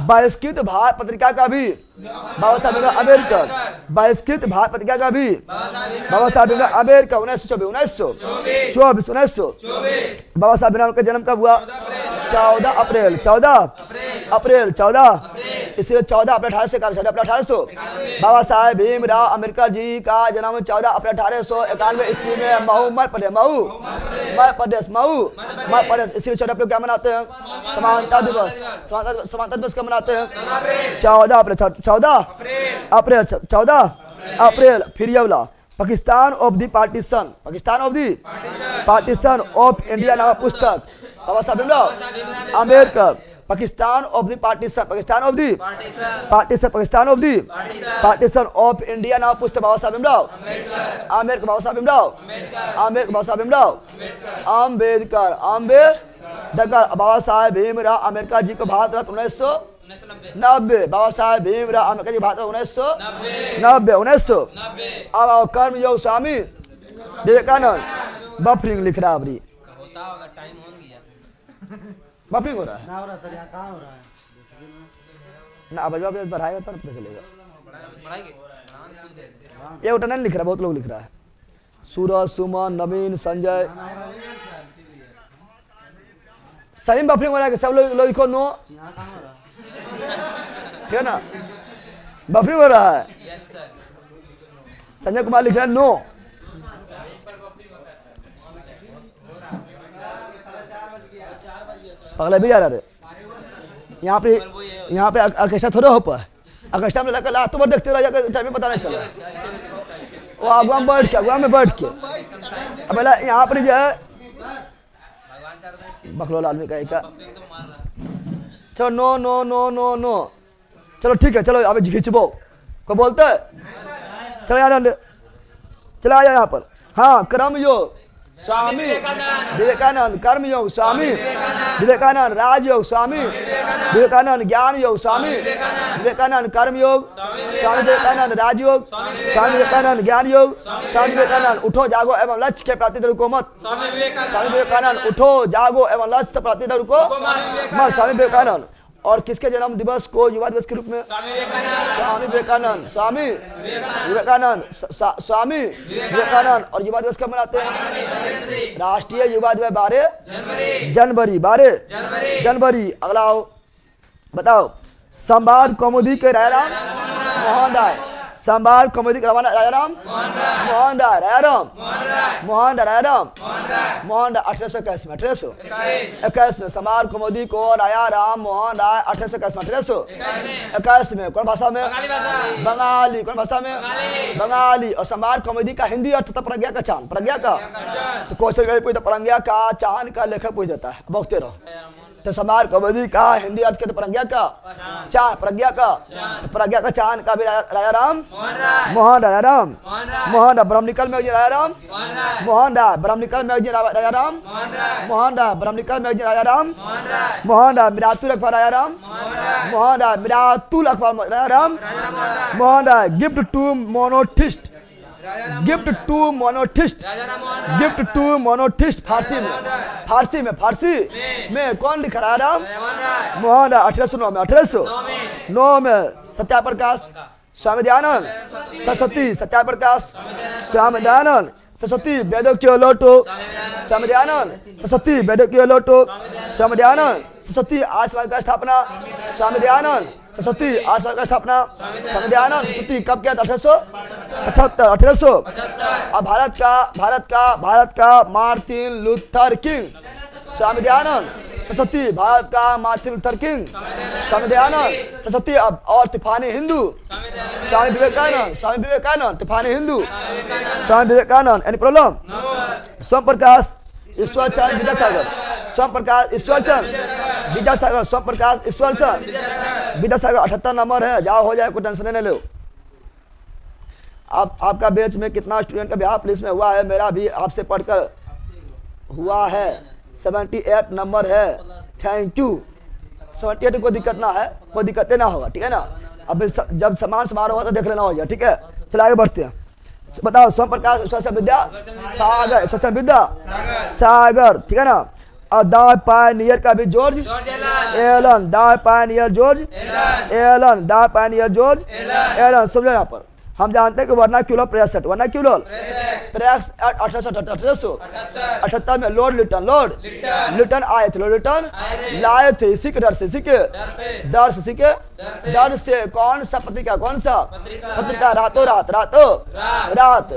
बहिष्कृत भारत पत्रिका का भी बाबा साहब भीमराव अम्बेडकर, बहिष्कृत भारत पत्रिका का भी बाबा साहब भीमराव अम्बेडकर 1924 बाबा साहब भीमराव का जन्म कब हुआ? 14 अप्रैल 14 इसलिए 14 अप्रैल 1800 बाबा साहब भीमराव अम्बेडकर जी का जन्म 14 अप्रैल 1891 ईस्वी में मऊ मध्य प्रदेश इसलिए 14 अप्रैल क्या मनाते हैं? समानता दिवस। समानता दिवस कब मनाते हैं? 14 अप्रैल फिर ये बोला Pakistan of the partition of India नामक पुस्तक बाबा Saheb Bhimrao Ambedkar Pakistan of the partition of India नामक पुस्तक बाबा साहब भीमराव अम्बेडकर बाबा साहब भीमराव अम्बेडकर जी को भारत रत्न 1990 बाबा साहब भीमराव अम्बेडकर जी भारत 1990 अब कर्मयोग स्वामी विवेकानंद बफरिंग लिख रहा है। बफरिंग हो रहा है ना अब बढ़ाएगा तब पता चलेगा। ये उठा नहीं लिख रहा, बहुत लोग लिख रहा है। सूरज, सुमन, नवीन, संजय सही में बफरिंग हो रहा है कि सब लोग लिखो नो, ठीक है ना? बफरिंग हो रहा है। संजय कुमार लिख रहा है नो। पगला भी जा रहा है यहाँ पे ऑर्केस्ट्रा थोड़ा हो पाए। ऑर्केस्ट्रा में लगा लास्ट बार देखते रह टाइम पता नहीं चला। वो अगवा में बैठ के अब यहाँ पर जो है बकलोल आदमी का चलो no no no no no चलो ठीक है, चलो अभी खींचबो को बोलते है। चलो चलो आ जाओ यहाँ पर। हाँ, कर्मयोग स्वामी विवेकानंद, कर्मयोग स्वामी विवेकानंद, राजयोग स्वामी विवेकानंद, ज्ञान योग स्वामी विवेकानंद, कर्मयोग स्वामी विवेकानंद, राजयोग स्वामी विवेकानंद, ज्ञान योग स्वामी विवेकानंद, उठो जागो एवं लक्ष्य के प्रति रुको मत स्वामी विवेकानंद, उठो जागो एवं लक्ष्य प्रति रुको मत स्वामी विवेकानंद। और किसके जन्म दिवस को युवा दिवस के रूप में? स्वामी विवेकानंद और युवा दिवस कब मनाते हैं? राष्ट्रीय युवा दिवस 12 जनवरी। अगला आओ बताओ। संवाद कौमुदी के राजाराम मोहन राय, संवाद कौमुदी के राजाराम मोहन राय 1821 में संवाद कौमुदी को राजाराम मोहन राय 1821 में कौन भाषा में? बंगाली। कौन भाषा में? बंगाली। और संवाद कौमुदी का हिंदी अर्थ था प्रज्ञा का चांद। प्रज्ञा का तो क्वेश्चन पूछता प्रज्ञा का चांद का लेखक पूछ देता है, बकते रहो। तो समाज कौमुदी का हिंदी अर्थ के तो प्रज्ञा का चांद, प्रज्ञा का चांद का भी राजाराम मोहन ब्रह्मनिकल में राजाराम मोहन राय, ब्रह्मनिकल में राजाराम मोहन राय, ब्रह्मनिकल में राजाराम मोहन राय, मिरातुल अखबार राजाराम मोहन राय, मिरातुल अखबार Rajaram Mohan Roy. Gift to monotheist फारसी में कौन लिखा रहा राम मोहन राय 1809 में सत्याप्रकाश स्वामी दयानंद सरस्वती, सत्याप्रकाश स्वामी दयानंद सरस्वती, वेदों की लोटो स्वामी दयानंद सरस्वती, वेदों की लोटो स्वामी दयानंद सरस्वती, आर्य समाज का स्थापना स्वामी दयानंद सरस्वती, आर्य समाज का स्थापना स्वामी दयानंद सरस्वती कब किया था? 1875। और भारत का Martin Luther King Swami Dayanand Saraswati, Bharat का Martin Luther King Swami Dayanand Saraswati. अब और तूफानी हिंदू स्वामी विवेकानंद तूफानी हिंदू स्वामी विवेकानंद। Any problem? स्वयं प्रकाश ईश्वरचंद विद्यासागर, स्वयं प्रकाश ईश्वरचंद विद्यासागर, स्वयं प्रकाश ईश्वरचंद विद्यासागर 78 नंबर है। जाओ हो जाए, कोई टेंशन नहीं लो। आपका बैच में कितना स्टूडेंट का बिहार पुलिस में हुआ है? मेरा भी आपसे पढ़कर हुआ है, 78 नंबर है। Thank you. 78 कोई दिक्कत ना है, कोई दिक्कत ना होगा, ठीक है ना? अब जब समान समारोह होगा तो देख लेना हो जाए, ठीक है? चलो आगे बढ़ते हैं। बताओ, स्वयं प्रकाश विद्या सागर, ठीक है ना? और द पायनियर का भी George Allen, the Pioneer George Allen, the Pioneer George Allen. समझो यहाँ पर हम जानते हैं कि vernacular press set, vernacular press 1878 में लॉर्ड लिटन आए थे, लॉर्ड लिटन लाए थे। इसी के डर से डर से कौन सा पत्रिका, कौन सा पत्रिका? रातों रात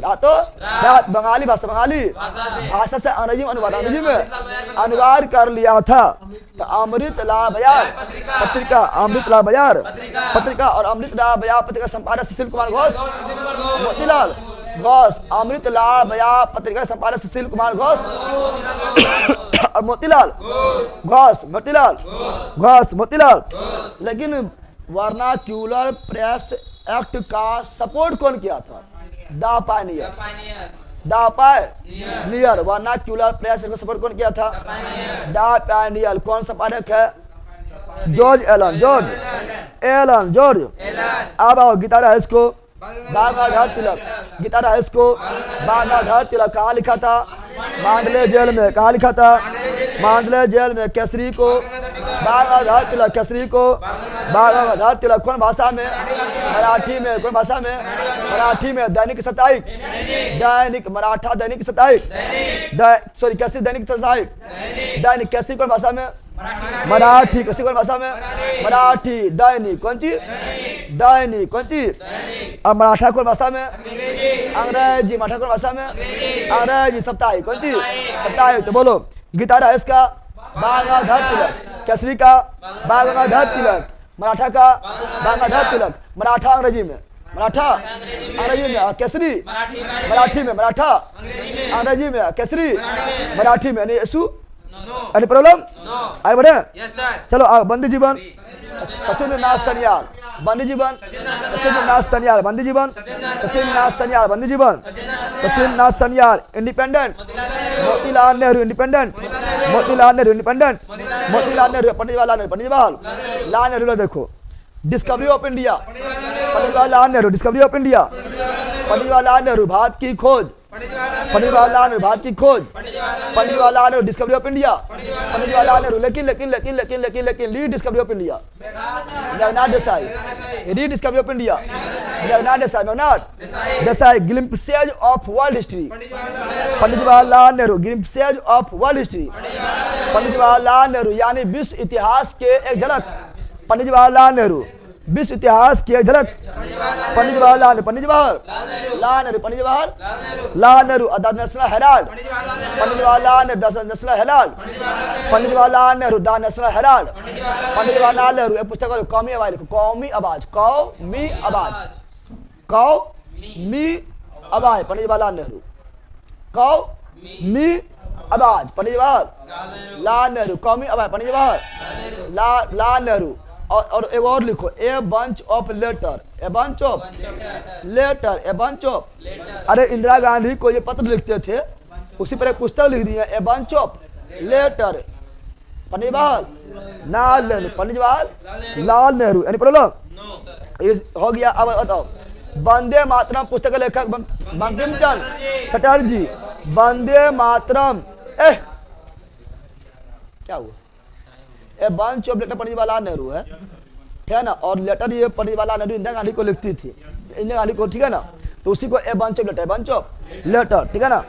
बंगाली भाषा से अंग्रेजी में अनुवाद कर लिया था। तो अमृतलाल बजाज पत्रिका, अमृतलाल बजाज पत्रिका और अमृतलाल बजाज पत्रिका संपादक सुशील कुमार घोष, मोतीलाल घोष। अमृतलाल बजाज पत्रिका संपादक सुशील कुमार घोष और मोतीलाल घोष। लेकिन वर्नाक्यूलर प्रेस एक्ट का सपोर्ट कौन किया था? The Pioneer vernacular press act का सपोर्ट कौन किया था? The Pioneer. कौन संपादक है? George Allen. अब आओ गीता राइस को बांग्लाधार तिलक, गीता राइस को बांग्लाधार तिलक कहाँ लिखा था? मांडले जेल में। कहाँ लिखा था? मांडले जेल में। केसरी को बांग्लाधार तिलक, केसरी को बांग्लाधार तिलक। कौन भाषा में? मराठी में। कौन भाषा में? मराठी में। दैनिक साप्ताहिक, दैनिक मराठा, दैनिक साप्ताहिक, सॉरी केसरी दैनिक साप्ताहिक, दैनिक केसरी। कौन भाषा में? मराठी। केसरी कौन भाषा में? मराठी। दैनिक कौन सी? दैनिक कौन सी? और मराठा कौन भाषा में? अंग्रेजी। मराठा कौन भाषा में? अंग्रेजी। साप्ताहिक कौन सी? साप्ताहिक। तो बोलो गीता राइस का बांग्लाधार तिलक, केसरी का बांग्लाधार तिलक, मराठा का बांग्लाधार तिलक। मराठा अंग्रेजी में, मराठा अंग्रेजी में, केसरी मराठी में, मराठा अंग्रेजी में, केसरी मराठी में। Any problem? आगे बढ़े। चलो बंदी Jeevan Sachin Nath Sanyal, Bandi Jeevan Sachin Nath Sanyal, Bandi Jeevan Sachin Nath Sanyal, Bandi Jeevan Sachin Nath Sanyal. Independent Motilal Nehru, independent Motilal Nehru, independent Motilal Nehru. Pandit Jawaharlal Nehru देखो। Discovery of India Pandit Jawaharlal Nehru, discovery of India Pandit Jawaharlal Nehru. Bharat Ki Khoj Pandit Jawaharlal Nehru, Bharat Ki Khoj Pandit Jawaharlal Nehru. Discovery of India Pandit Jawaharlal Nehru. लेकिन ली discovery of India Meghnad Desai, rediscovery of India Meghnad Desai. Glimpses of world history Pandit Jawaharlal Nehru, glimpses of world history Pandit Jawaharlal Nehru. यानी विश्व इतिहास के एक झलक पंडित जवाहरलाल नेहरू, विश्व इतिहास की एक झलक Pandit Jawaharlal Nehru, Pandit Jawaharlal Nehru, Pandit Jawaharlal Nehru. The national herald Pandit Jawaharlal Nehru, the national herald Pandit Jawaharlal Nehru, the national herald Pandit Jawaharlal Nehru. एक पुस्तक कौमी आवाज लिखो, कौमी आवाज, कौमी आवाज, कौमी आवाज पंडित जवाहरलाल नेहरू, कौमी आवाज पंडित जवाहरलाल नेहरू, कौमी आवाज पंडित जवाहरलाल नेहरू। और एक और लिखो, a bunch of letter, a bunch of letter, a bunch of. अरे इंदिरा गांधी को ये पत्र लिखते थे, उसी पर एक पुस्तक लिख दी है, ए बंच ऑफ लेटर पंडित जवाहरलाल नेहरू, पंडित जवाहरलाल नेहरू। यानी प्रॉब्लम हो गया। अब बताओ वंदे मातरम पुस्तक के लेखक बंकिम चंद्र चटर्जी। वंदे मातरम क्या हुआ? ए बंच ऑफ लेटर पंडित जवाहरलाल नेहरू है, ठीक है ना। और लेटर ये पंडित जवाहरलाल नेहरू इंदिरा गांधी को लिखती थी, इंदिरा गांधी को, ठीक है ना। तो उसी को a bunch of letter, bunch of letter, ठीक है ना।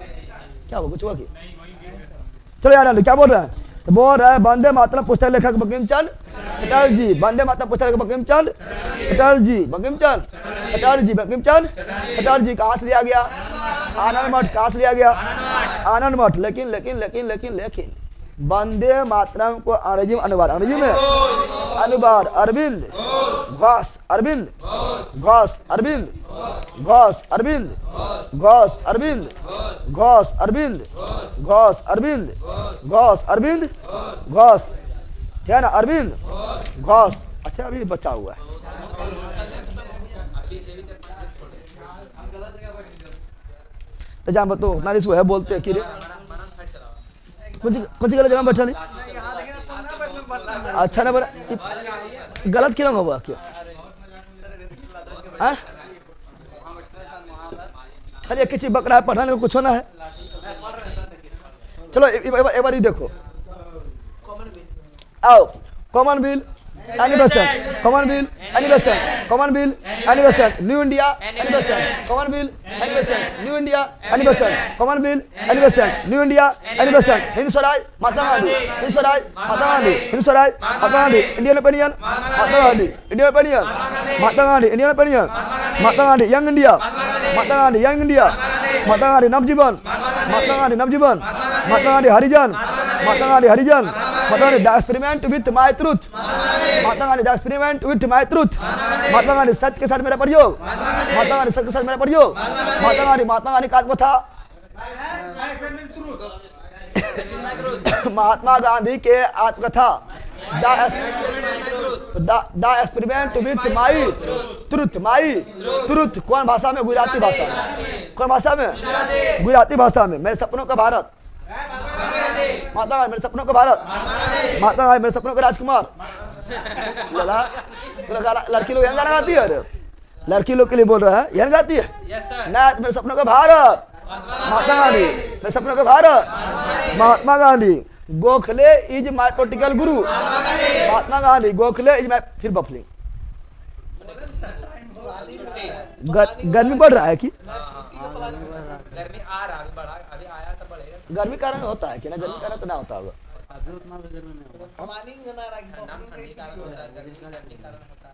क्या हुआ? कुछ हुआ कि? चलो यार क्या बोल रहे हैं? तो बोल रहे हैं वंदे मातरम पुस्तक लेखक बंकिम चंद्र चटर्जी, वंदे मातरम पुस्तक लेखक बंकिम चंद्र चटर्जी, बंकिम चंद्र चटर्जी, बंकिम चंद्र चटर्जी। कहाँ से लिया गया? आनंद मठ। कहाँ से लिया गया? आनंद मठ। लेकिन वंदे मातरम को अंग्रेजी में अनुवाद, अंग्रेजी में अनुवाद अरविंद घोष, अरविंद घोष, अरविंद घोष, अरविंद घोष, अरविंद घोष, अरविंद घोष, अरविंद घोष, अरविंद घोष, ठीक है ना, अरविंद घोष। अच्छा अभी बचा हुआ है। तो जान बतो उतना रिस्क है, बोलते हैं कि कुछ गलत जगह बैठा नहीं। अच्छा ना बड़ा गलत क्यों हुआ? क्यों खाली एक चीज बक रहा है, पढ़ने को कुछ होना है। चलो एक बार ये देखो, आओ commonweal Annie Besant, commonweal Annie Besant, commonweal Annie Besant, new India Annie Besant, commonweal Annie Besant, new India Annie Besant, commonweal Annie Besant, new India Annie Besant, Hind Swaraj Mahatma Gandhi, Hind Swaraj Mahatma Gandhi, Hind Swaraj Mahatma Gandhi, Indian opinion Mahatma Gandhi, Indian opinion Mahatma Gandhi, Indian opinion Mahatma Gandhi, young India Mahatma Gandhi, young India Mahatma Gandhi, Navjivan Mahatma Gandhi, Navjivan Mahatma Gandhi, Harijan Mahatma Gandhi, Harijan Mahatma Gandhi, the experiment with my truth Mahatma Gandhi, the experiment with my truth Mahatma Gandhi, सत्य के साथ मेरा प्रयोग महात्मा गांधी, सत्य के साथ मेरा प्रयोग महात्मा गांधी, महात्मा गांधी का आत्मकथा महात्मा गांधी के आत्मकथा the experiment with my truth, my truth कौन भाषा में? गुजराती भाषा में। कौन भाषा में? गुजराती भाषा में। मेरे सपनों का भारत महात्मा गांधी, मेरे सपनों का भारत महात्मा गांधी, मेरे सपनों का राजकुमार। लड़की लोग यहाँ गाना गाती है, अरे लड़की लोग के लिए बोल रहा है, यहाँ गाती है ना। मेरे सपनों का भारत महात्मा गांधी, मेरे सपनों का Bharat Mahatma Gandhi, Gokhale is my political guru Mahatma Gandhi, Gokhale is my, फिर बफलिंग। गर्मी बढ़ रहा है कि गर्मी आ रहा है, बढ़ा अभी आया तो बढ़ेगा। गर्मी कारण होता है कि ना? गर्मी कारण तो ना होता होगा, अभी उतना भी गर्मी नहीं होगा। पानी ना रहा कि ठंडी कारण होता है, गर्मी कारण होता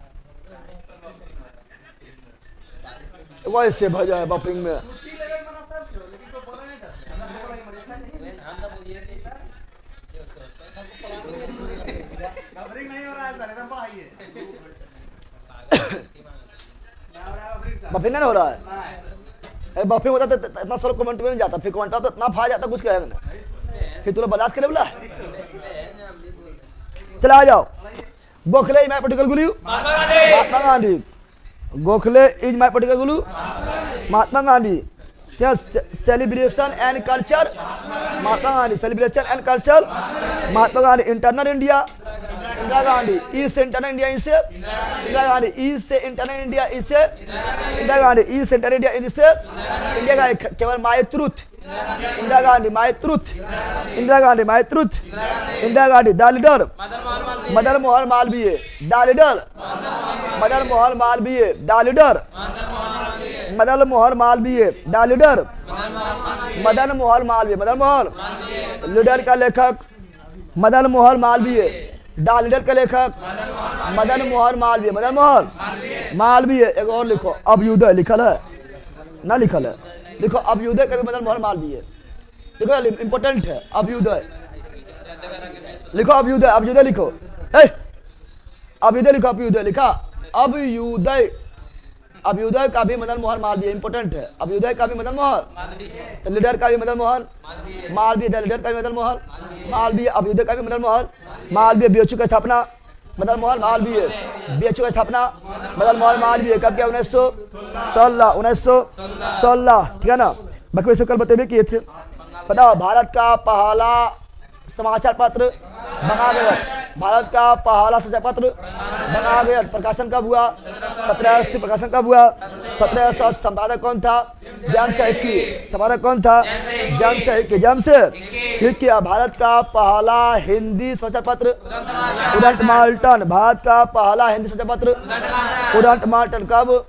है। वैसे भजा है बफरिंग में। बफरिंग नहीं हो रहा है, बफरिंग होता तो इतना सारा कमेंट में नहीं जाता, फिर कमेंट तो इतना फा जाता कुछ कहेगा ना, फिर तुला बर्दाश्त करे बोला। चला आ जाओ, Gokhale is my political guru Mahatma Gandhi, Gokhale is my political guru Mahatma Gandhi, celebration and culture Mahatma Gandhi, celebration and culture Mahatma Gandhi, eternal India Indira Gandhi, east से इंटरनल इंडिया, ईस्ट से इंदिरा गांधी, ईस्ट से इंटरनल इंडिया, ईस्ट से इंदिरा गांधी, ईस्ट से इंटरनल इंडिया, ईस्ट से इंडिया गांधी, केवल my truth Indira Gandhi, my truth Indira Gandhi, my truth Indira Gandhi, the leader Madan Mohan Malviya, the leader Madan Mohan Malviya, the leader Madan Mohan Malviya, the leader Madan Mohan Malviya, Madan Mohan leader का लेखक मदन मोहन मालवीय, द लीडर का लेखक मदन मोहन मालवीय, मदन मोहन मालवीय। एक और लिखो, अभ्युदय लिखल है ना? लिखल है, लिखो अभ्युदय का भी मदन मोहन मालवीय, लिखो इंपोर्टेंट है अभ्युदय, लिखो अभ्युदय, अभ्युदय लिखो, अभ्युदय लिखो, अभ्युदय लिखा, अभ्युदय, अभ्युदय का भी मदन मोहन मालवीय इंपोर्टेंट है, अभ्युदय का भी मदन मोहन, लीडर का भी मदन मोहन मालवीय, लीडर का भी मदन मोहन मालवीय, अभ्युदय का भी मदन मोहन मालवीय, बीएचयू की स्थापना मदन मोहन मालवीय, बीएचयू की स्थापना मदन मोहन मालवीय कब किया? 1916, 1916, ठीक है ना? बाकी वैसे कल बतेबे किए थे। बताओ, भारत का पहला समाचार पत्र बंगागयत, भारत का पहला समाचार पत्र बंगागयत, प्रकाशन कब हुआ? 1780, प्रकाशन कब हुआ? 1700। संपादक कौन था? जेम्स हिक्की, संपादक कौन था? James Hickey, James Hickey. Bharat का पहला हिंदी समाचार पत्र उडंट माल्टन, भारत का पहला हिंदी समाचार पत्र उडंट माल्टन कब?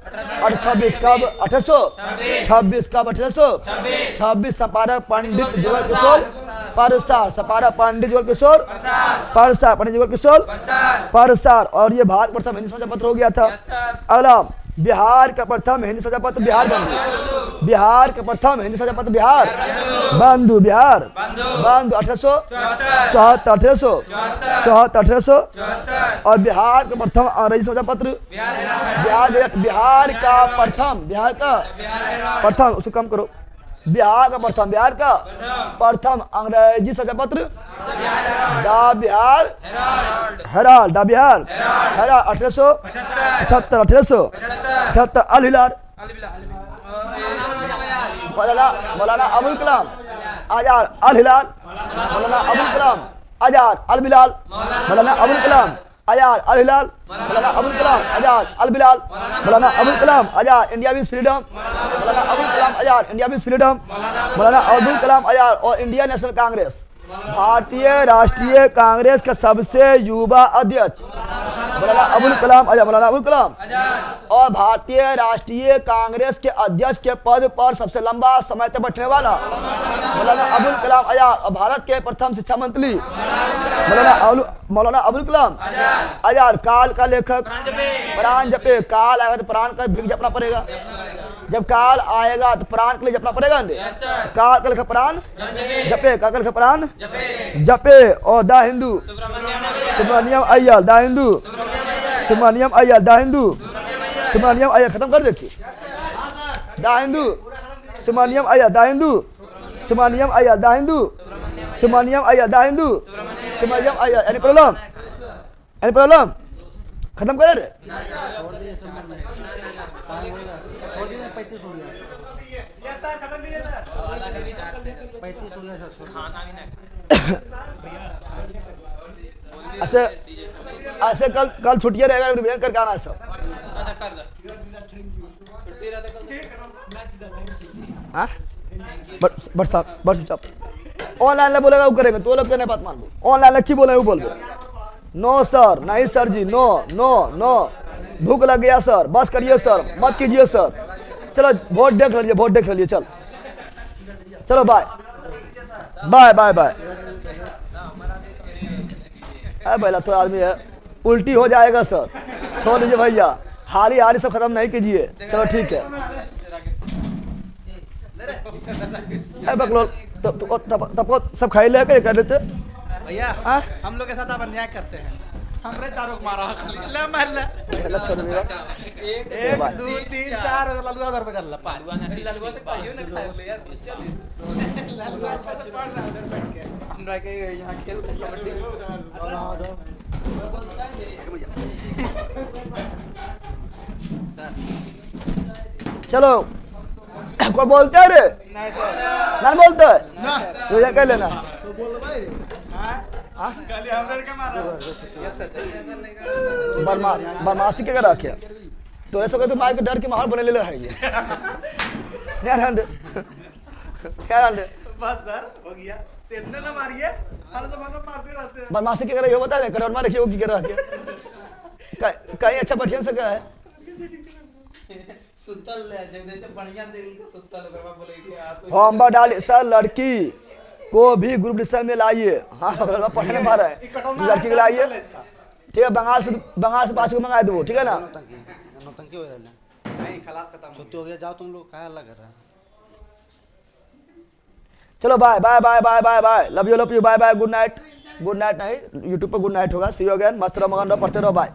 26 कब? 1826 कब? 1826। संपादक पंडित जुगल किशोर परसार, संपादक पंडित जुगल किशोर परसार, पंडित जुगल किशोर परसार। और ये भारत प्रथम हिंदी समाचार पत्र हो गया था। अगला, बिहार का प्रथम हिंदी समाचार पत्र बिहार बंधु, बिहार का प्रथम हिंदी समाचार पत्र बिहार बंधु, बिहार बंधु 1874, 1874। और बिहार का प्रथम अंग्रेजी समाचार पत्र बिहार, बिहार का प्रथम, बिहार का प्रथम, उसको कम करो, बिहार का प्रथम, बिहार का प्रथम अंग्रेजी समाचार पत्र the Bihar Herald, the Bihar Herald 1875, 1875। Al Hilal, Maulana Abul Kalam Azad, Al Hilal Maulana Abul Kalam Azad, Al Bilal Maulana Abul Kalam Azad, Al Hilal Maulana Abul Kalam Azad, Al Bilal Maulana Abul Kalam Azad, India means freedom Maulana Abul Kalam Azad, India means freedom Maulana Abul Kalam Azad. और इंडियन नेशनल कांग्रेस, भारतीय राष्ट्रीय कांग्रेस का सबसे युवा अध्यक्ष मौलाना अबुल कलाम आजाद, मौलाना अबुल कलाम। और भारतीय राष्ट्रीय कांग्रेस के अध्यक्ष के पद पर सबसे लंबा समय तक बैठने वाला मौलाना अबुल कलाम आजाद। और भारत के प्रथम शिक्षा मंत्री मौलाना अबुल कलाम आजाद। काल का लेखक, प्राण जपे। काल आएगा तो प्राण का भी जपना पड़ेगा। जब काल आएगा तो प्राण के लिए जपना पड़ेगा। काल का लेखक प्राण जपे, काल का लेखक प्राण जपे। और the Hindu Subramania Iyer, the Hindu Subramania Iyer, the Hindu Subramania Iyer. खत्म कर देखिए। The Hindu Subramania Iyer, the Hindu Subramania Iyer, the Hindu Subramania Iyer, the Hindu Subramania Iyer. Any problem? Any problem? खत्म करे रे। ऐसे ऐसे कल छुट्टियां रहेगा, रिवीजन करके आना है सब। बट साहब बट ऑनलाइन बोलेगा वो करेंगे, तो लोग बात मान लो। ऑनलाइन की बोले वो बोल दो। नो सर, नहीं सर जी, नो नो नो। भूख लग गया सर, बस करिए सर, मत कीजिए सर। चलो वोट देख लीजिए, वोट देख लीजिए। चल चलो बाय बाय बाय बाय। पहला तो आदमी है, उल्टी हो जाएगा सर, छोड़ दीजिए भैया। हाली हाली सब खत्म नहीं कीजिए। चलो ठीक है। तब सब खाई ले कर देते भैया। हम लोग के साथ आप अन्याय करते हैं। हमने चारों को मारा खाली ले मार ले। छोड़ दीजिएगा। 1 2 3 4 ललुआ उधर पे कर ला। ललुआ से कहियो ना खा ले यार। चल ललुआ अच्छा से पढ़ रहा उधर बैठ के। हम रह के यहां खेल कबड्डी। चलो कोई बोलते है रे? नहीं सर, नहीं बोलते है ना तो ये कह लेना। तो बोलो भाई। हां गाली हमरे के मारा। Yes sir. बदमाशी के करा क्या तो ऐसा कहते मार के डर के माहौल बने ले है ये यार हंड यार हंड। बस सर हो गया। तेरने ना मारिए, हर तो मतलब मारते रहते हैं। बदमाशी के करे ये बता दे। करोड़ मार देखिए वो की कर रहा है कहीं अच्छा बढ़िया से क्या है। सुतल ले जब बढ़िया देली तो सुतल करवा बोले कि आप होमवर्क डालिए सर। लड़की को भी ग्रुप डिस्कशन में लाइए। हाँ पढ़ने पा रहा है, लड़की को लाइए। ठीक है, बंगाल से 5 को मंगा दो। ठीक है ना? नौटंकी हो रहा है। नहीं खलास खत्म छुट्टी हो गया, जाओ तुम लोग। क्या अलग कर रहा है? चलो bye bye bye bye bye bye. Love you bye bye. Good night. Good night नहीं, यूट्यूब पर गुड नाइट होगा। See you again. मस्त रहो, मगन रहो, पढ़ते रहो। बाय।